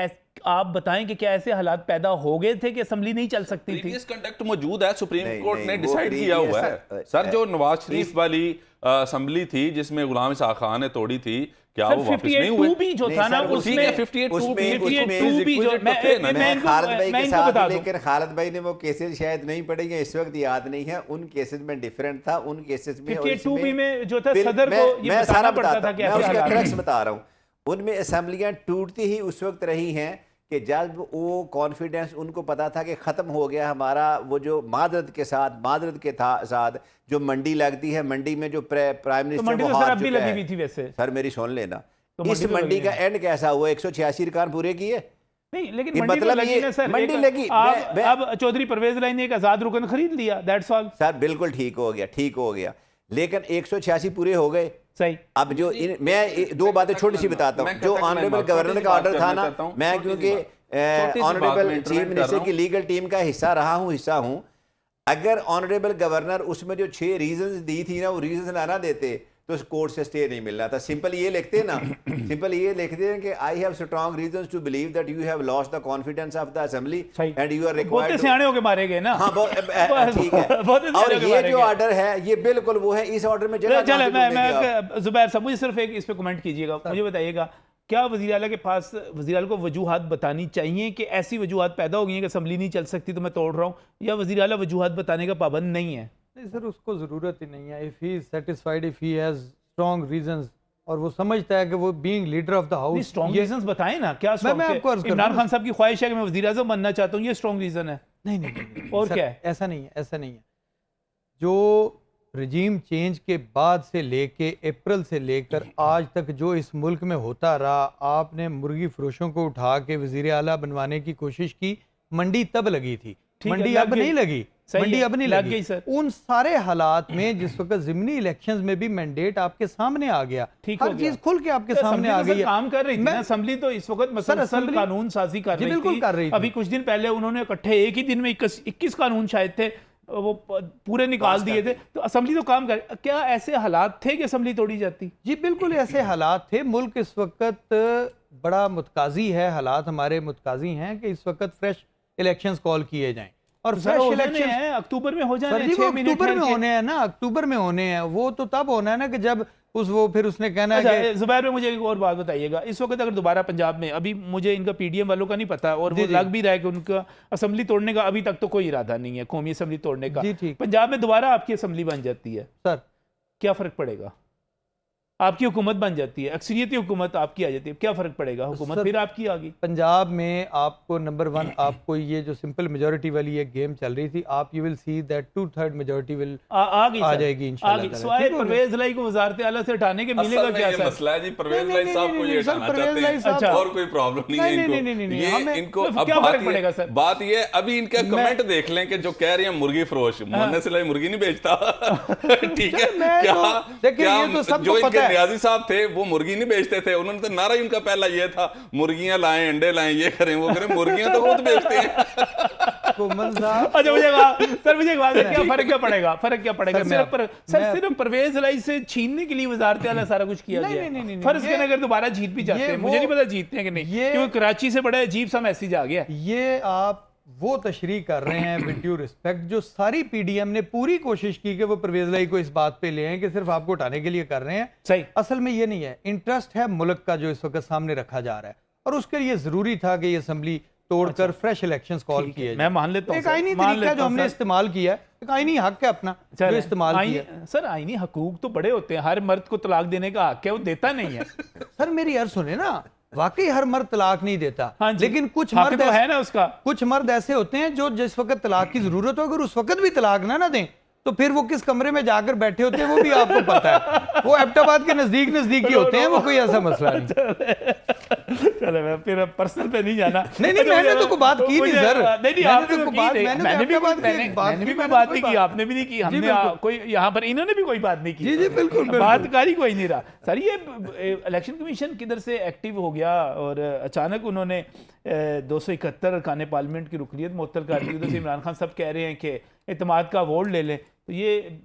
आप बताएं कि क्या ऐसे हालात पैदा हो गए थे कि असम्बली नहीं चल सकती थी? प्रीवियस कंडक्ट मौजूद है, सुप्रीम नहीं, कोर्ट नहीं, ने वो डिसाइड किया हुआ है। previous, सर जो नवाज शरीफ वाली असम्बली थी जिसमें गुलाम इसाक खान ने तोड़ी थी, क्या वो वापस नहीं हुए? 58-2 भी जो नहीं था ना, सर, वो उसमें ठीक है, 58-2 भी जो मैं खालिद भाई मैं के इनको साथ, बता दूं। लेकिन खालिद भाई ने वो केसेस शायद नहीं पढ़े या इस वक्त याद नहीं है। उन केसेस में डिफरेंट था, उन केसेस में और 58-2 में जो था फिर सदर को ये मैं बताना सारा पड़ता था बताता कि मैं ऐसे उसका हालात क्रक्स हैं। बता रहा हूँ। उनमें असम्बलियाँ टूटती ही उस वक्त रही हैं कि जब वो कॉन्फिडेंस उनको पता था कि ख़त्म हो गया हमारा वो जो मादरत के साथ जो मंडी लगती है, मंडी में जो प्राइम तो मिनिस्टर मंडी वो तो सर हार अब भी चुका लगी है। हुई थी वैसे। सर मेरी सुन लेना, तो इस मंडी तो मंडी लगी का है। एंड कैसा हुआ? 186 रिकान पूरे किए नहीं, लेकिन ये मंडी तो मतलब लगी ये ना सर। मंडी लगी। अब चौधरी परवेज लाई ने एक आजाद रुकन खरीद लिया, दैट्स ऑल। सर बिल्कुल ठीक हो गया, लेकिन 186 पूरे हो गए। सही। अब जो मैं दो बातें छोटी सी बताता हूँ। जो ऑनरेबल गवर्नर का ऑर्डर था ना, मैं क्योंकि ऑनरेबल चीफ मिनिस्टर की लीगल टीम का हिस्सा हूँ, अगर ऑनरेबल गवर्नर उसमें जो 6 रीजंस दी थी ना, वो रीजंस ना देते तो कोर्ट से स्टे नहीं मिलना था। सिंपल ये लिखते ना, सिंपल ये लिखते हैं कि I have strong reasons to believe that you have lost the confidence of the assembly and you are बहुत रिक्वायर्ड। सियाने होके मारे गए ना। हाँ ठीक है। बहुत और ये जो ऑर्डर है ये बिल्कुल वो है। इस ऑर्डर में चले मैं जुबैर साहब, मुझे सिर्फ एक इस पे कमेंट कीजिएगा। मुझे बताइएगा, क्या वज़ीर आला के पास वज़ीर आला को वजूहात बतानी चाहिए कि ऐसी वजूहात पैदा हो गई हैं कि असम्बली नहीं चल सकती तो मैं तोड़ रहा हूँ, या वज़ीर आला वजूहात बताने का पाबंद नहीं है? नहीं सर, उसको ज़रूरत ही नहीं है। If he is satisfied, if he has strong reasons और वो समझता है कि वो being leader of the house, strong reasons बताएं ना, क्या strong मैं के- आपको अर्ज कर रहा इमरान हूं। खान साहब की ख्वाहिश है कि मैं वजीर आज़म बनना चाहता हूँ, ये स्ट्रॉन्ग रीजन है? नहीं नहीं नहीं, नहीं, और सर, क्या है? ऐसा नहीं है, ऐसा नहीं है। जो रजीम चेंज के बाद से लेके अप्रैल से लेकर आज तक जो इस मुल्क में होता रहा, आपने मुर्गी फरोशों को उठा के वजीर आला बनवाने की कोशिश की, मंडी तब लगी थी, ठीक है, मंडी लग अब गई। नहीं लगी, सही मंडी है, अब नहीं लग लगी गई सर। उन सारे हालात में जिस वक्त जिमनी इलेक्शंस में भी मैंडेट आपके सामने आ गया, ठीक हो हर गया। चीज खुल के आपके तो सामने असेंबली आ तो सर गई है। काम कर रही थी मैं- ना, असेंबली तो इस वक्त मसलसल असेंबली- कानून साजी कर जी, रही बिल्कुल थी। कर रही थी। अभी कुछ दिन पहले उन्होंने इकट्ठे एक ही दिन में 21 कानून शायद थे, वो पूरे निकाल दिए थे। तो असेंबली तो काम कर, क्या ऐसे हालात थे कि असेंबली तोड़ी जाती? जी बिल्कुल ऐसे हालात थे। मुल्क इस वक्त बड़ा मुतकाजी है, हालात हमारे मुतकाजी हैं कि इस वक्त फ्रेश इलेक्शंस कॉल किए जाएं और सर फ्रेश हो जाने इलेक्शन हैं, अक्टूबर में हो सर जाने जी, हैं, वो 6 महीने अक्टूबर ठहर में के। होने हैं ना, अक्टूबर में होने हैं। वो तो तब होना है ना कि जब फिर उसने कहना है अच्छा कि जुबैर में मुझे एक और बात बताइएगा, इस वक्त अगर दोबारा पंजाब में, अभी मुझे इनका पीडीएम वालों का नहीं पता और जी, वो जी। लग भी रहा है कि उनका असेंबली तोड़ने का अभी तक तो कोई इरादा नहीं है, कौमी असेंबली तोड़ने का। जी, ठीक। पंजाब में दोबारा आपकी असेंबली बन जाती है, सर क्या फर्क पड़ेगा? आपकी हुकूमत बन जाती है, अक्सरियती हुकूमत आपकी आ जाती है, क्या फर्क पड़ेगा? हुकूमत सर, फिर आपकी आ गई। पंजाब में आपको नंबर 1 आपको ये जो सिंपल मेजोरिटी वाली एक गेम चल रही थी, आप you will see that 2/3 majority will आ गई आ सर, जाएगी आ इंशाल्लाह गई। ताला। सवाए ठीक हो गया? परवेज लाई को वजारत आला से हटाने के मिलेगा असल में क्या ये सर? मसला है जी, परवेज नहीं, लाई नहीं, साहब नहीं, को नहीं, ये सर, हटाना परवेज चाहते लाई हैं। साहब- अच्छा। और कोई प्रॉब्लम नहीं है नहीं, इनको। नहीं, नहीं, नहीं, ये हमें- इनको तो अब क्या फर्क बात पड़ेगा सर? बात ये अभी इनका कमेंट देख लें कि जो कह रही है मुर्गी फरोश, मोहम्मद सिलाई मुर्गी नहीं बेचता। ठीक है, सर, मैं क्या तो- देखिए, क्या ये तो सबको जो पता इनके है। न्याजी साहब थे वो मुर्गी नहीं बेचते थे? उन्होंने तो नारा ही उनका पहला ये था, मुर्गियां लाएं, अंडे लाएं, ये करें वो करें। मुर्गियां तो खुद बेचते हैं। कोमल साहब अच्छा मुझे एक बात है, क्या फर्क क्या पड़ेगा? फर्क क्या पड़ेगा? सर, सिर्फ परवेज लाई से छीनने के लिए वजारत आला सारा कुछ किया नहीं, गया। नहीं, नहीं, नहीं, फर्ज ये- करें अगर दोबारा जीत भी जाते ये हैं, वो- मुझे नहीं पता जीतते हैं कि नहीं, ये- क्योंकि कराची से बड़ा अजीब सा मैसेज आ गया। ये आप वो तशरीह कर रहे हैं विद ड्यू रिस्पेक्ट, जो सारी पीडीएम ने पूरी कोशिश की कि वो परवेज लाई को इस बात पे ले आए कि सिर्फ आपको उठाने के लिए कर रहे हैं। सही। असल में ये नहीं है, इंटरेस्ट है मुल्क का जो इस वक्त सामने रखा जा रहा है और उसके लिए जरूरी था कि ये असेंबली तोड़कर फ्रेश इलेक्शंस कॉल ठीक है, किए मैं मान लेता हूं एक सर, आईनी मान तरीका लेता जो हूं हमने सर। इस्तेमाल किया है, एक आईनी हक है अपना जो चलें, इस्तेमाल आईनी- किया। सर आईनी हकूक तो बड़े होते हैं, हर मर्द को तलाक देने का हक है, वो देता नहीं है। सर मेरी अर्ज सुने ना, वाकई हर मर्द तलाक नहीं देता, हाँ जी, लेकिन कुछ हक मर्द तो है ना उसका। कुछ मर्द ऐसे होते हैं जो जिस वक्त तलाक की जरूरत हो, अगर उस वक्त भी तलाक ना दें तो फिर वो किस कमरे में जाकर बैठे होते हैं वो भी आपको पता है। वो एबटाबाद के नजदीक नजदीक ही होते हैं, वो कोई ऐसा मसला नहीं। चलो मैं फिर पर्सनल पे नहीं जाना। नहीं, नहीं, अच्छा, मैंने तो कोई बात की नहीं, मुझे- सर। नहीं मैंने आपने तो तो कोई बात- की नहीं। मैंने तो मैंने भी एबटाबाद की मैंने एक बात मैंने की, भी कोई मैंने बात कोई नहीं की, बात- आपने भी नहीं की, हमने बिल्कुल। कोई यहाँ पर इन्होंने भी कोई बात नहीं की। जी, जी, बिल्कुल, बिल्कुल। बातकारी कोई नहीं रहा सर। ये इलेक्शन कमीशन किधर से एक्टिव हो गया और अचानक उन्होंने 271 अरकान पार्लियामेंट की रुकनीत मुअत्तल कर दी। उधर से इमरान खान साहब कह रहे हैं कि इत्तेमाद का वोट ले लें। तो ये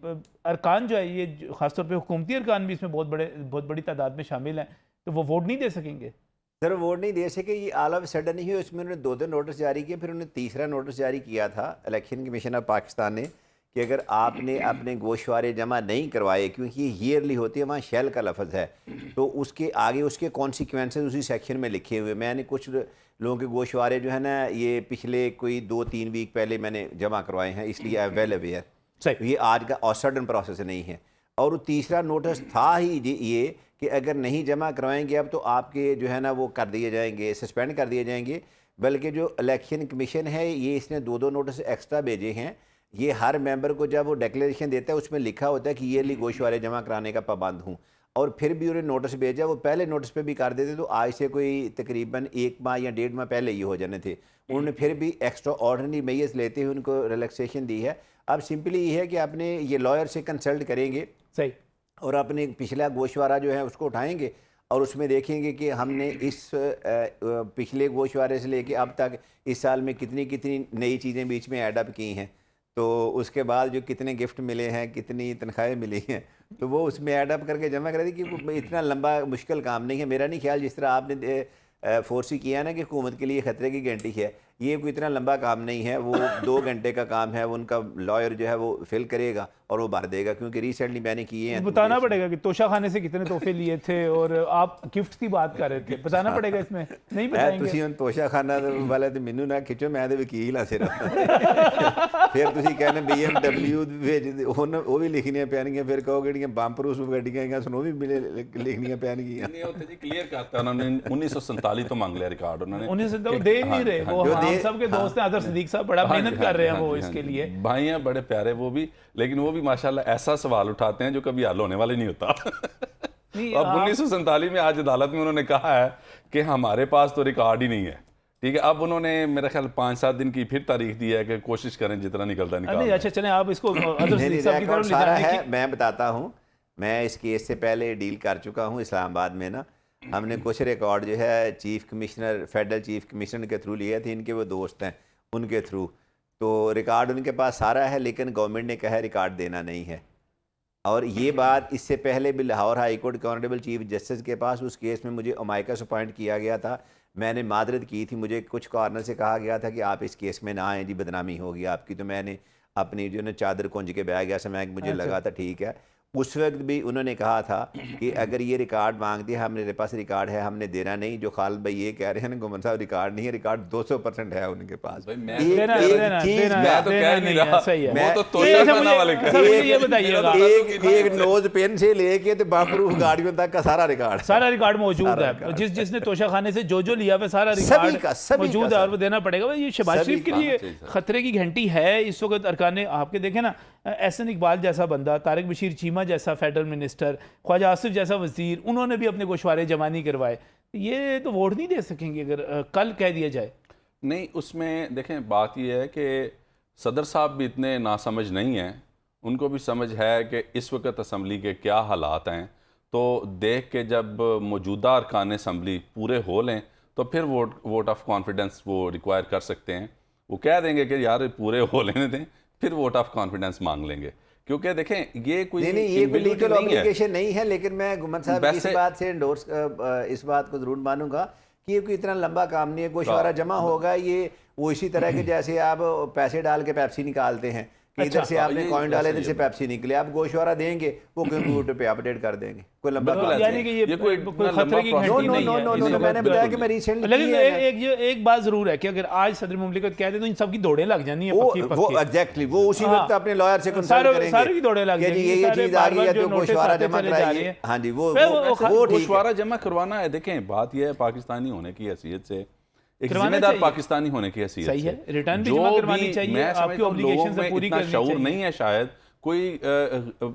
अरकान जो है, ये खासतौर पे हुकूमती अरकान भी इसमें बहुत बड़ी तादाद में शामिल हैं, तो वो वोट नहीं दे सकेंगे। सर वोट नहीं दे सके, ये ऑल ऑफ सडन नहीं हुई। उसमें उन्होंने 2 नोटिस जारी किए, फिर उन्होंने तीसरा नोटिस जारी किया था इलेक्शन कमीशन ऑफ पाकिस्तान ने कि अगर आपने अपने गोशवारे जमा नहीं करवाए, क्योंकि ये ईयरली होती है, वहाँ शेल का लफ्ज़ है, तो उसके आगे उसके कॉन्सिक्वेंसेस उसी सेक्शन में लिखे हुए। मैंने कुछ लोगों के गोशवारे जो है ना, ये पिछले कोई 2-3 वीक पहले मैंने जमा करवाए हैं, इसलिए आई एम वेल अवेयर। सही। ये आज का और सडन प्रोसेस नहीं है। और तीसरा नोटिस था ही ये कि अगर नहीं जमा करवाएंगे अब तो आपके जो है ना वो कर दिए जाएंगे, सस्पेंड कर दिए जाएंगे। बल्कि जो इलेक्शन कमीशन है, ये इसने 2 नोटिस एक्स्ट्रा भेजे हैं। ये हर मेंबर को जब वो डिक्लेरेशन देता है उसमें लिखा होता है कि ईयरली गोशवारे जमा कराने का पाबंद हूँ, और फिर भी उन्हें नोटिस भेजा। वो पहले नोटिस पे भी कर देते तो आज से कोई तकरीबन 1 माह या 1.5 माह पहले ये हो जाने थे। उन्होंने फिर भी एक्स्ट्रा ऑर्डनरी मेजर्स लेते हुए उनको रिलैक्सेशन दी है। अब सिंपली ये है कि आपने ये लॉयर से कंसल्ट करेंगे सही। और अपने पिछला गोशवारा जो है उसको उठाएंगे और उसमें देखेंगे कि हमने इस पिछले गोशवारे से लेके अब तक इस साल में कितनी कितनी नई चीज़ें बीच में ऐडअप की हैं, तो उसके बाद जो कितने गिफ्ट मिले हैं, कितनी तनख्वाहें मिली हैं, तो वो उसमें ऐडअप करके जमा करा दी। कि इतना लंबा मुश्किल काम नहीं है। मेरा नहीं ख्याल जिस तरह आपने फोर्सी किया ना कि हुकूमत के लिए ख़तरे की घंटी है, ये कोई इतना लंबा काम नहीं है, वो 2 घंटे का काम है, उनका लॉयर जो है वो फिल करेगा और वो भर देगा, क्योंकि रिसेंटली मैंने किए हैं। बताना पड़ेगा कि तोशा खाने से कितने तोहफे लिए थे और आप गिफ्ट की बात कर रहे थे, बताना पड़ेगा इसमें, नहीं बताएंगे? ਤੁਸੀਂ ਹੁਣ ਤੋਸ਼ਾ ਖਾਨਾ ਵਾਲੇ ਤੇ ਮੈਨੂੰ ਨਾ ਖਿੱਚੋ, ਮੈਂ ਤੇ ਵਕੀਲ ਆ ਸਿਰਫ। ਫਿਰ ਤੁਸੀਂ ਕਹਿੰਦੇ BMW ਵਿੱਚ ਉਹ ਵੀ ਲਿਖਣੀਆਂ ਪੈਣਗੀਆਂ, ਫਿਰ ਕਹੋ ਕਿਹੜੀਆਂ ਬੰਪਰੂਸ ਗੱਡੀਆਂ ਹੈਗੀਆਂ ਸਾਨੂੰ ਉਹ ਵੀ ਲਿਖਣੀਆਂ ਪੈਣਗੀਆਂ। नहीं होते जी, क्लियर करता उन्होंने 1947 तो मांग लिया रिकॉर्ड उन्होंने। 1947 दे नहीं रहे वो, हम सब के दोस्त हैं, अजहर सिद्दीक साहब बड़ा मेहनत कर रहे हैं वो इसके लिए, भाई हैं बड़े प्यारे वो भी, लेकिन वो भी माशाल्लाह ऐसा सवाल उठाते हैं जो कभी हल होने वाले नहीं होता। अब 1947 में आज अदालत में उन्होंने कहा है कि हमारे पास तो रिकॉर्ड ही नहीं है, ठीक है। अब उन्होंने मेरा ख्याल 5-7 दिन की फिर तारीख दी है कि कोशिश करें जितना निकलता निकाल। अच्छा चलें आप इसको अजहर सिद्दीक साहब की तरफ ले सारा जाने है, मैं बताता हूँ। मैं इस केस से पहले डील कर चुका हूँ इस्लामाबाद में ना, हमने कुछ रिकॉर्ड जो है chief commissioner, federal chief commissioner के थ्रू लिए थे, इनके वो दोस्त हैं उनके थ्रू, तो रिकॉर्ड उनके पास सारा है, लेकिन गवर्नमेंट ने कहा रिकॉर्ड देना नहीं है। और ये बात इससे पहले भी लाहौर हाई कोर्ट के ऑनरेबल चीफ जस्टिस के पास उस केस में मुझे अमाइकस अपॉइंट किया गया था, मैंने मादरत की थी, मुझे कुछ कॉर्नर से कहा गया था कि आप इस केस में ना आएँ जी, बदनामी होगी आपकी, तो मैंने अपनी जो ना चादर कुंज के बैग ऐसा मैं मुझे लगा था ठीक है। उस वक्त भी उन्होंने कहा था कि अगर ये रिकॉर्ड मांगते हैं, हमारे पास रिकॉर्ड है, हमने देना नहीं। जो खालिद भाई ये कह रहे हैं ना गुमन साहब रिकॉर्ड नहीं है, रिकॉर्ड 200% है उनके पास। एक नोज पेन से लेके तो बापरूफ गाड़ियों तक का सारा रिकॉर्ड मौजूद है, जिसने तोशा खाने से जो लिया हुआ सारा रिकॉर्ड मौजूद है और वो देना पड़ेगा। ये शहबाज शरीफ के लिए खतरे की घंटी है इस वक्त। अरकान आपके देखें ना, एहसन इकबाल जैसा बंदा, तारिक बशीर चीमा जैसा फेडरल मिनिस्टर, ख्वाजा आसिफ जैसा वजीर, उन्होंने भी अपने गोशवारे जमा नहीं करवाए, ये तो वोट नहीं दे सकेंगे अगर कल कह दिया जाए। नहीं, उसमें देखें बात यह है कि सदर साहब भी इतने नासमझ नहीं हैं, उनको भी समझ है कि इस वक्त असम्बली के क्या हालात हैं, तो देख के जब मौजूदा अरकान असम्बली पूरे हो लें तो फिर वोट ऑफ कॉन्फिडेंस वो रिक्वायर कर सकते हैं। वो कह देंगे कि यार पूरे हो लेने दें, फिर वोट ऑफ कॉन्फिडेंस मांग लेंगे, क्योंकि देखें ये कोई लीगल ऑब्लिगेशन नहीं है। लेकिन मैं गुमन साहब इस बात से एंडोर्स इस बात को जरूर मानूंगा कि ये कोई इतना लंबा काम नहीं है, गोशवारा जमा होगा। ये वो इसी तरह के जैसे आप पैसे डाल के पेप्सी निकालते हैं, इधर से आपने कॉइन डाले, इधर से पेप्सी निकले, आप गोशवारा देंगे वो कंप्यूटर पे अपडेट कर देंगे। कोई लंबा यानी कि ये कोई खतरे की घंटी नहीं है। मैंने बताया कि मैं रिसेंटली, लेकिन एक बात जरूर है कि अगर आज सदर मुमलिकत कह दे तो इन सबकी दौड़े लग जानी है, वो एग्जैक्टली वो उसी वक्त अपने लॉयर से कंसल्ट करेंगे, सारे की दौड़े लग जाएंगी, ये चीज आ गई है तो गोशवारा जमा कराइए। हाँ जी, वो गोशवारा जमा करवाना है। देखें बात यह है, पाकिस्तानी होने की हैसियत से, एक जिम्मेदार पाकिस्तानी होने की हैसियत सही है, रिटर्न भी जमा करवानी चाहिए, आपकी ऑब्लिगेशन से पूरी करनी चाहिए। शऊर नहीं है शायद, कोई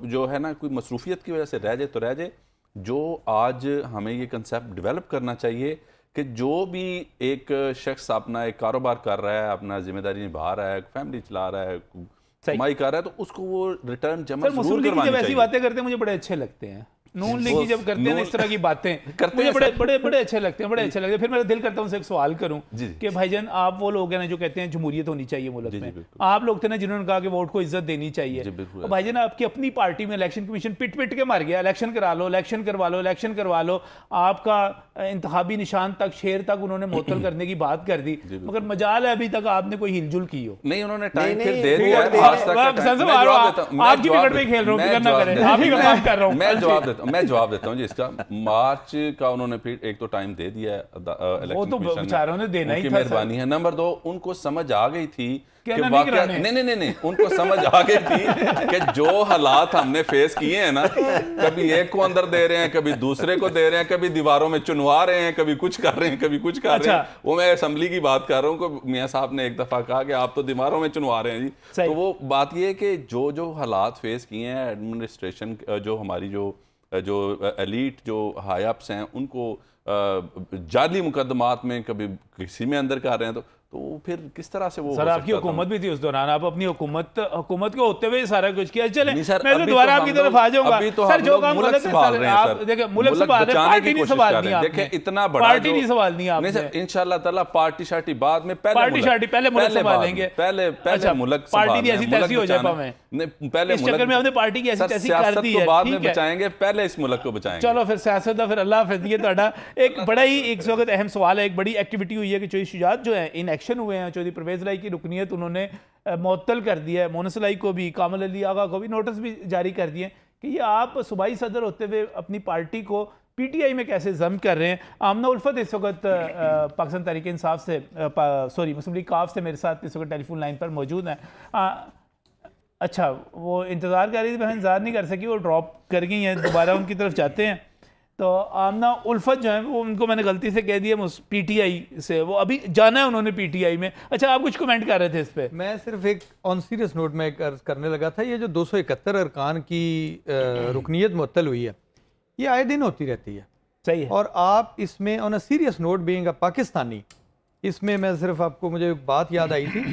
जो है ना कोई मसरूफियत की वजह से रह जाए तो रह जाए। जो आज हमें ये कंसेप्ट डेवलप करना चाहिए कि जो भी एक शख्स अपना एक कारोबार कर रहा है, अपना जिम्मेदारी निभा रहा है, फैमिली चला रहा है, कमाई कर रहा है, तो उसको वो रिटर्न जमा जरूर करवानी चाहिए। ऐसी बातें करते हैं मुझे बड़े अच्छे लगते हैं, नून लीग की जब करते हैं इस तरह की बातें करते हैं, बड़े अच्छे लगते हैं, बड़े अच्छे लगते हैं। फिर मेरा दिल करता है उनसे एक सवाल करूं कि भाईजान आप वो लोग हैं ना जो कहते हैं जमहूरियत होनी चाहिए मुल्क में, आप लोग थे ना जिन्होंने कहा कि वोट को इज्जत देनी चाहिए। भाईजान आपकी अपनी पार्टी में इलेक्शन कमीशन पिट पिट के मार गया, इलेक्शन करा लो, इलेक्शन करवा लो, इलेक्शन करवा लो, आपका इंतखाबी निशान तक, शेर तक उन्होंने मुअत्तल करने की बात कर दी, मगर मजाल है अभी तक आपने कोई हिलजुल की हो नहीं। उन्होंने टाइम फिर दे दिया, आपकी विकेट में खेल रहा हूं, आप ही का काम कर रहा हूं। मैं जवाब देता हूं इसका। मार्च का उन्होंने फिर एक तो टाइम दे दिया है, वो तो बेचारों ने देना ही था, मेहरबानी है। नंबर 2, उनको समझ आ गई थी कि वाकया नहीं, उनको समझ आ गई थी कि जो हालात हमने फेस किए हैं ना, कभी एक को अंदर दे रहे हैं, कभी दूसरे को दे रहे हैं, कभी दीवारों में चुनवा रहे हैं, कभी कुछ कर रहे हैं, कभी कुछ कर रहे हैं। वो मैं असेंबली की बात कर रहा हूँ कि मियाँ साहब ने एक दफा कहा कि आप तो दीवारों में चुनवा रहे हैं जी। तो वो बात ये है कि जो हालात फेस किए हैं एडमिनिस्ट्रेशन, जो हमारी जो एलीट जो हाई अप्स हैं, उनको जाली मुकदमात में कभी किसी में अंदर कर रहे हैं, तो फिर किस तरह से वो सर आपकी हुकूमत भी थी उस दौरान, आप अपनी हुकूमत के होते हुए सारा कुछ किया। चले मैं तो दोबारा आपकी तरफ आ जाऊंगा सर, जो काम गलत है सर, आप देखिए मुल्क संभाल रहे हैं, पार्टी नहीं संभालनी आपने, देखिए इतना बड़ा पार्टी नहीं संभालनी आपने। नहीं सर, इंशाल्लाह ताला पार्टी शार्टी बाद में, पहले मुल्क संभालेंगे, पहले मुल्क पार्टी की ऐसी तैसी हो जाए पावे, पहले इस चक्कर में हमने पार्टी की ऐसी तैसी कर दी है, बाद में बचाएंगे, पहले इस मुल्क को बचाएंगे। चलो फिर सियासत दा फिर अल्लाह हाफिज़। ये ਤੁਹਾਡਾ एक बड़ा ही इस वक्त अहम सवाल है, एक बड़ी एक्टिविटी हुई है कि चोई शुजात जो है इन एक्शन इलेक्शन हुए हैं, चौधरी परवेज़ लाई की रुकनीत उन्होंने मुअत्तल कर दिया है, मोनस लाई को भी, कामिल अली आगा को भी नोटिस भी जारी कर दिए कि ये आप सूबाई सदर होते हुए अपनी पार्टी को पीटीआई में कैसे जम कर रहे हैं। आमना उल्फत इस वक्त पाकिस्तान तहरीक इंसाफ से मुस्लिम लीग काफ से मेरे साथ इस वक्त टेलीफोन लाइन पर मौजूद हैं। अच्छा, वो इंतज़ार कर रही थी, बहन इंतज़ार नहीं कर सकी, वो ड्रॉप कर गई हैं, दोबारा उनकी तरफ जाते हैं। तो आमना उल्फत जो है वो उनको मैंने गलती से कह दिया पीटीआई से, वो अभी जाना है उन्होंने पीटीआई में। अच्छा, आप कुछ कमेंट कर रहे थे इस पर? मैं सिर्फ एक ऑन सीरियस नोट में अर्ज करने लगा था, ये जो 271 अरकान की रुकनीत मुअत्तल हुई है, ये आए दिन होती रहती है। सही है। और आप इसमें on a serious note being a Pakistani, इसमें मैं सिर्फ आपको, मुझे एक बात याद आई थी,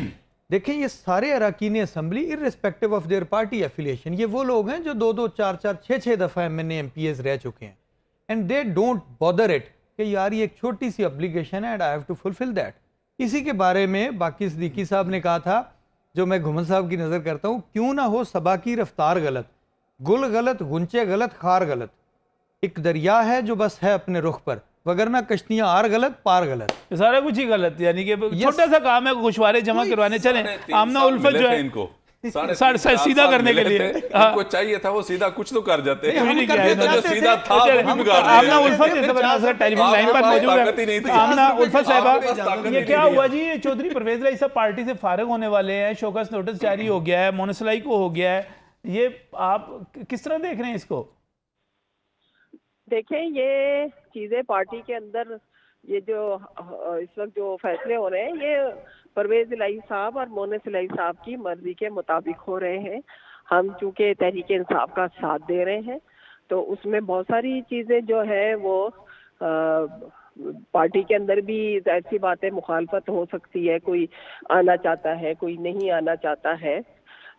देखें ये सारे अरकान assembly irrespective of their party affiliation, ये वो लोग हैं जो 2-2, 4-4, 6-6 दफ़ा MNA MPs रह चुके हैं, and they don't bother it कि यार ये एक छोटी सी ऑब्लिगेशन है and I have to fulfil that. इसी के बारे में बाकी सिद्दीकी साहब ने कहा था, जो मैं घुमन साहब की नज़र करता हूँ, क्यों ना हो सबा की रफ्तार गलत, गुल गलत, गुंचे गलत, खार गलत, एक दरिया है जो बस है अपने रुख पर, वगरना कश्तियां आर गलत पार गलत, सारा कुछ ही गलत, यानी कि छोटा सा काम है गोशवारे जमा करवाने। चले, आमना उल्फत जो है इनको सीधा करने के लिए इनको चाहिए था, वो सीधा कुछ तो कर जाते हैं, तो जो सीधा था वो भी बिगाड़ रहे हैं। आमना उल्फत टेलीफोन लाइन पर मौजूद है। आमना उल्फत साहिबा, ये क्या हुआ जी? ये चौधरी परवेज़ लाई साहब पार्टी से फारिग होने वाले हैं, शोकस नोटिस जारी हो गया है, मोनस लाई को हो गया है, ये आप किस तरह देख रहे हैं इसको? देखें, ये चीज़ें पार्टी के अंदर, ये जो इस वक्त जो फैसले हो रहे हैं, ये परवेज़ इलाही साहब और मोनस इलाही साहब की मर्जी के मुताबिक हो रहे हैं। हम चूँकि तहरीक इंसाफ का साथ दे रहे हैं, तो उसमें बहुत सारी चीज़ें जो है वो पार्टी के अंदर भी जाहिर सी बात है मुखालफत हो सकती है, कोई आना चाहता है, कोई नहीं आना चाहता है,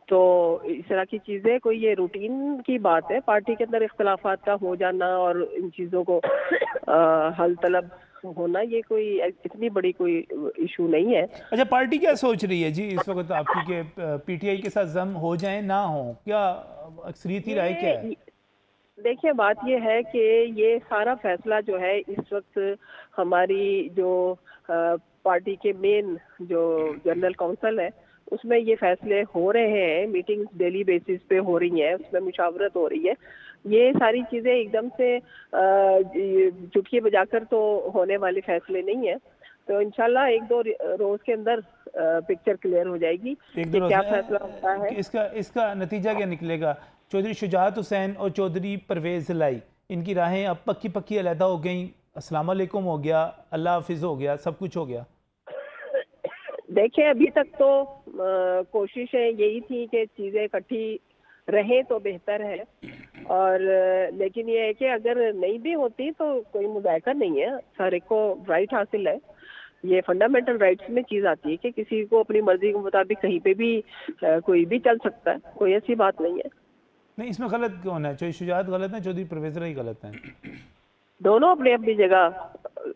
तो इस तरह की चीज़ें, कोई ये रूटीन की बात है, पार्टी के अंदर इख्तलाफात का हो जाना और इन चीज़ों को हल तलब होना, ये कोई इतनी बड़ी कोई इशू नहीं है। अच्छा, पार्टी क्या सोच रही है जी इस वक्त आपकी के पीटीआई के साथ जम हो जाए ना हो, क्या अक्सरियती राय क्या है? देखिए, बात ये है कि ये सारा फैसला जो है इस वक्त हमारी जो पार्टी के मेन जो जनरल काउंसिल है उसमें ये फैसले हो रहे हैं, मीटिंग्स डेली बेसिस पे हो रही हैं, उसमें मुशावरत हो रही है। ये सारी चीज़ें एकदम से चुटकी बजाकर तो होने वाले फैसले नहीं है, तो इंशाल्लाह 1-2 रोज के अंदर पिक्चर क्लियर हो जाएगी कि क्या फैसला होता है। इसका नतीजा क्या निकलेगा? चौधरी शुजात हुसैन और चौधरी परवेज़ लाई, इनकी राहें अब पक्की पक्की अलहदा हो गई, अस्सलाम वालेकुम हो गया, अल्लाह हाफिज़ हो गया, सब कुछ हो गया। देखिए, अभी तक तो कोशिशें यही थी कि चीज़ें इकट्ठी रहें तो बेहतर है, और लेकिन ये है कि अगर नहीं भी होती तो कोई मुज़ायका नहीं है, हर एक को राइट हासिल है, ये फंडामेंटल राइट्स में चीज़ आती है कि किसी को अपनी मर्जी के मुताबिक कहीं पे भी कोई भी चल सकता है, कोई ऐसी बात नहीं है। नहीं, इसमें गलत कौन है? चौधरी शुजात गलत है, चौधरी परवेज़ लाई गलत है? दोनों अपनी अपनी जगह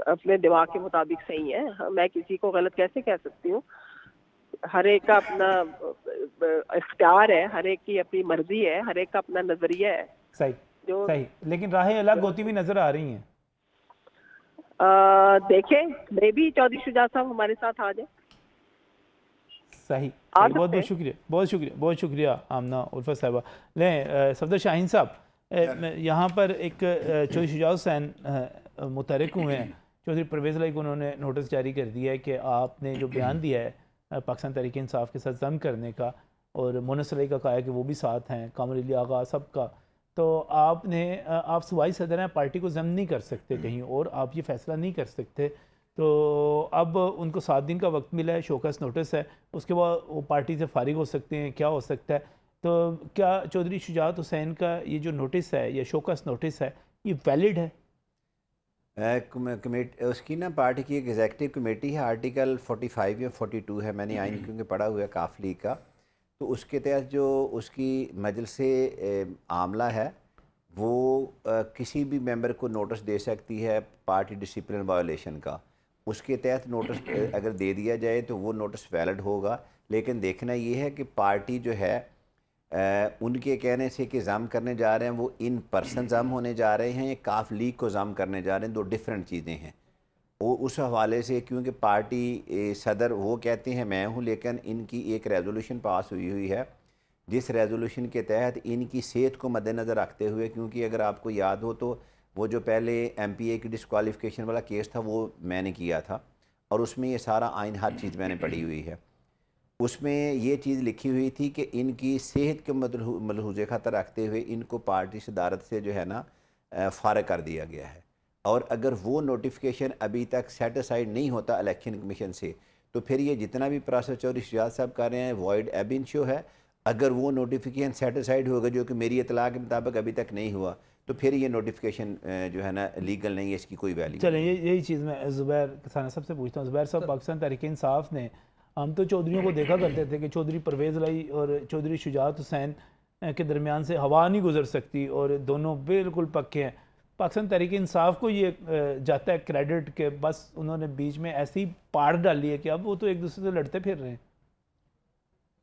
अपने दिमाग के मुताबिक सही है, मैं किसी को गलत कैसे कह सकती हूँ? हर एक का अपना इख्तियार है, हर एक की अपनी मर्जी है, हर एक का अपना नजरिया है। सही सही, लेकिन राहें अलग होती हुई नजर आ रही हैं। देखें, मे भी चौधरी शुजात साहब हमारे साथ आ जाए। सही, बहुत बहुत शुक्रिया, बहुत शुक्रिया आमना उल्फत साहिबा। लें सफदर शाहीन साहब, यहाँ पर एक चौधरी शुजात हुसैन मुतहरिक हुए हैं, चौधरी परवेज़ लाई को उन्होंने नोटिस जारी कर दिया है कि आपने जो बयान दिया है पाकिस्तान तहरीक इंसाफ के साथ जम करने का, और मोनस लाई का कहा है कि वो भी साथ हैं, कामिल अली आगा सबका, तो आप सूबाई सदर हैं, पार्टी को जम नहीं कर सकते कहीं और, आप ये फैसला नहीं कर सकते, तो अब उनको 7 दिन का वक्त मिला है, शोकस नोटिस है, उसके बाद वो पार्टी से फारिग हो सकते हैं, क्या हो सकता है? तो क्या चौधरी शुजात हुसैन का ये जो नोटिस है, ये शोकस नोटिस है, ये वैलिड है? उसकी ना पार्टी की एक एग्जेक्टिव कमेटी है, आर्टिकल 45 या 42 है, मैंने आइन क्योंकि पढ़ा हुआ है काफ लीग का, तो उसके तहत जो उसकी मजलिस आमला है वो किसी भी मेंबर को नोटिस दे सकती है पार्टी डिसिप्लिन वायलेशन का, उसके तहत नोटिस अगर दे दिया जाए तो वो नोटिस वैलिड होगा। लेकिन देखना ये है कि पार्टी जो है उनके कहने से कि जम करने जा रहे हैं वो इन पर्सन जम होने जा रहे हैं या काफ लीग को जम करने जा रहे हैं, 2 डिफरेंट चीज़ें हैं। वो उस हवाले से, क्योंकि पार्टी सदर वो कहते हैं मैं हूँ, लेकिन इनकी एक रेजोल्यूशन पास हुई है जिस रेजोल्यूशन के तहत इनकी सेहत को मद्देनज़र रखते हुए, क्योंकि अगर आपको याद हो तो वो जो पहले MPA की डिस्क्वालिफिकेशन वाला केस था वो मैंने किया था और उसमें ये सारा आइन हर चीज़ मैंने पढ़ी हुई है। उसमें ये चीज़ लिखी हुई थी कि इनकी सेहत के मलहूज़ ख़तर रखते हुए इनको पार्टी सदारत से जो है ना फ़ारग कर दिया गया है। और अगर वो नोटिफिकेशन अभी तक सेटिसाइड नहीं होता इलेक्शन कमीशन से, तो फिर ये जितना भी प्रोसेस चौधरी शुजात साहब कर रहे हैं वॉइड एब इनिशियो है। अगर वो नोटिफिकेशन सेटिसाइड होगा, जो कि मेरी इतला के मुताबिक अभी तक नहीं हुआ, तो फिर ये नोटिफिकेशन जो है ना लीगल नहीं है, इसकी कोई वैल्यू। चलें, यही चीज़ मैं ज़ुबैर किसाना सबसे पूछता हूँ। ज़ुबैर साहब, पाकिस्तान तहरीक इंसाफ ने, हम तो चौधरियों को देखा करते थे कि चौधरी परवेज़ लाई और चौधरी शुजात हुसैन के दरमियान से हवा नहीं गुजर सकती और दोनों बिल्कुल पक्के हैं। पाकिस्तान तहरीक इंसाफ को ये जाता है क्रेडिट के बस उन्होंने बीच में ऐसी पाड़ डाली है कि अब वो तो एक दूसरे से लड़ते फिर रहे हैं।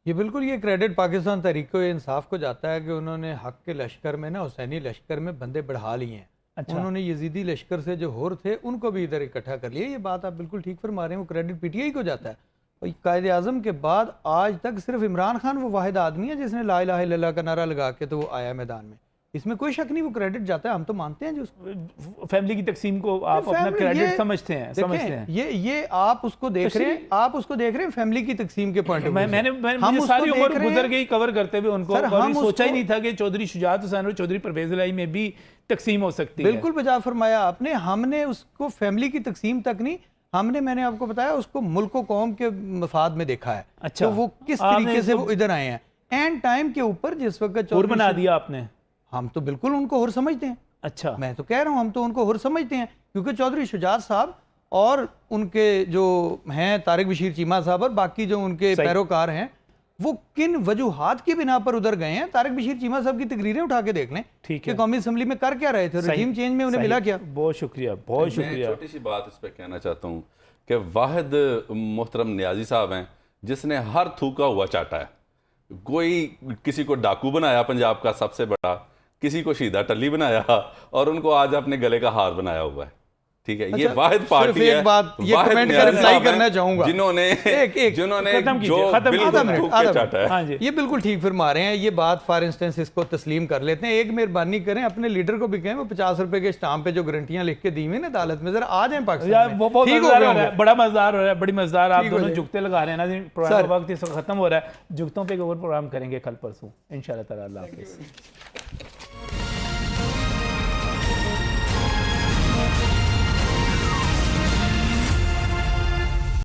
ये बिल्कुल ये क्रेडिट पाकिस्तान तहरीक इंसाफ को जाता है कि उन्होंने हक के लश्कर में ना, हुसैनी लश्कर में बंदे बढ़ा लिए हैं। अच्छा। उन्होंने यजीदी लश्कर से जो होर थे उनको भी इधर इकट्ठा कर लिया। ये बात आप बिल्कुल ठीक फरमा रहे हैं, वो क्रेडिट PTI को जाता है। और कायदे आज़म के बाद आज तक सिर्फ इमरान खान वो वाहिद आदमी है जिसने ला इलाहा इल्लल्लाह का नारा लगा के तो वो आया मैदान में। इसमें कोई शक नहीं, वो क्रेडिट जाता है, हम तो मानते हैं। जो फैमिली की तकसीम को आप अपना क्रेडिट समझते हैं, ये आप उसको देख रहे हैं, आप उसको देख रहे हैं फैमिली की तकसीम के पॉइंट ऑफ व्यू। मैंने सारी उम्र गुजर गई कवर करते हुए उनको, कभी सोचा ही नहीं था कि चौधरी शुजात हुसैन और चौधरी परवेज़ लाई में भी तकसीम हो सकती है। बिल्कुल बजा फरमाया आपने। हमने उसको फैमिली की तकसीम तक नहीं, हमने, मैंने आपको बताया, उसको मुल्क व कौम के मफाद में देखा है। अच्छा, तो वो किस तरीके से वो इधर आए हैं एंड टाइम के ऊपर, जिस वक्त और बना दिया आपने। हम तो बिल्कुल उनको हुर समझते हैं। अच्छा, मैं तो कह रहा हूं हम तो उनको हुर समझते हैं, क्योंकि चौधरी शुजात साहब और उनके जो हैं तारिक बशीर चीमा साहब और बाकी जो उनके पैरोकार हैं, वो किन वजूहात की बिना पर उधर गए हैं। तारिक बशीर चीमा साहब की तकरीरें उठा के देख लें कि कौमी असम्बली में कर क्या रहे थे, रजीम चेंज में उन्हें मिला क्या। बहुत शुक्रिया, बहुत शुक्रिया। छोटी सी बात इस पर कहना चाहता हूँ कि वाहिद मोहतरम नियाजी साहब हैं जिसने हर थूका हुआ चाटा है। कोई किसी को डाकू बनाया पंजाब का सबसे बड़ा, किसी को शीदा टल्ली बनाया और उनको आज अपने गले का हार बनाया हुआ है। ठीक है, ये वाहिद पार्टी है। एक बात ये कमेंट का रिप्लाई करना चाहूंगा, जिन्होंने ये बिल्कुल ठीक फरमा रहे हैं। ये बात फॉर इंस्टेंस इसको तस्लीम कर लेते हैं। एक मेहरबानी करें, अपने लीडर को भी कहें वो 50 रुपए के स्टाम्प पे जो गारंटियां लिख के दी हुई ना अदालत में, जरा आ जाए पाकिस्तान में। बड़ा मजेदार हो रहा है, बड़ी मजेदार। आप दोनों जुगते लगा रहे हैं ना, प्रोग्राम का वक्त इस वक्त खत्म हो रहा है। जुगतों पे एक और प्रोग्राम करेंगे कल परसों इंशाल्लाह ताला। अल्लाह हाफिज़।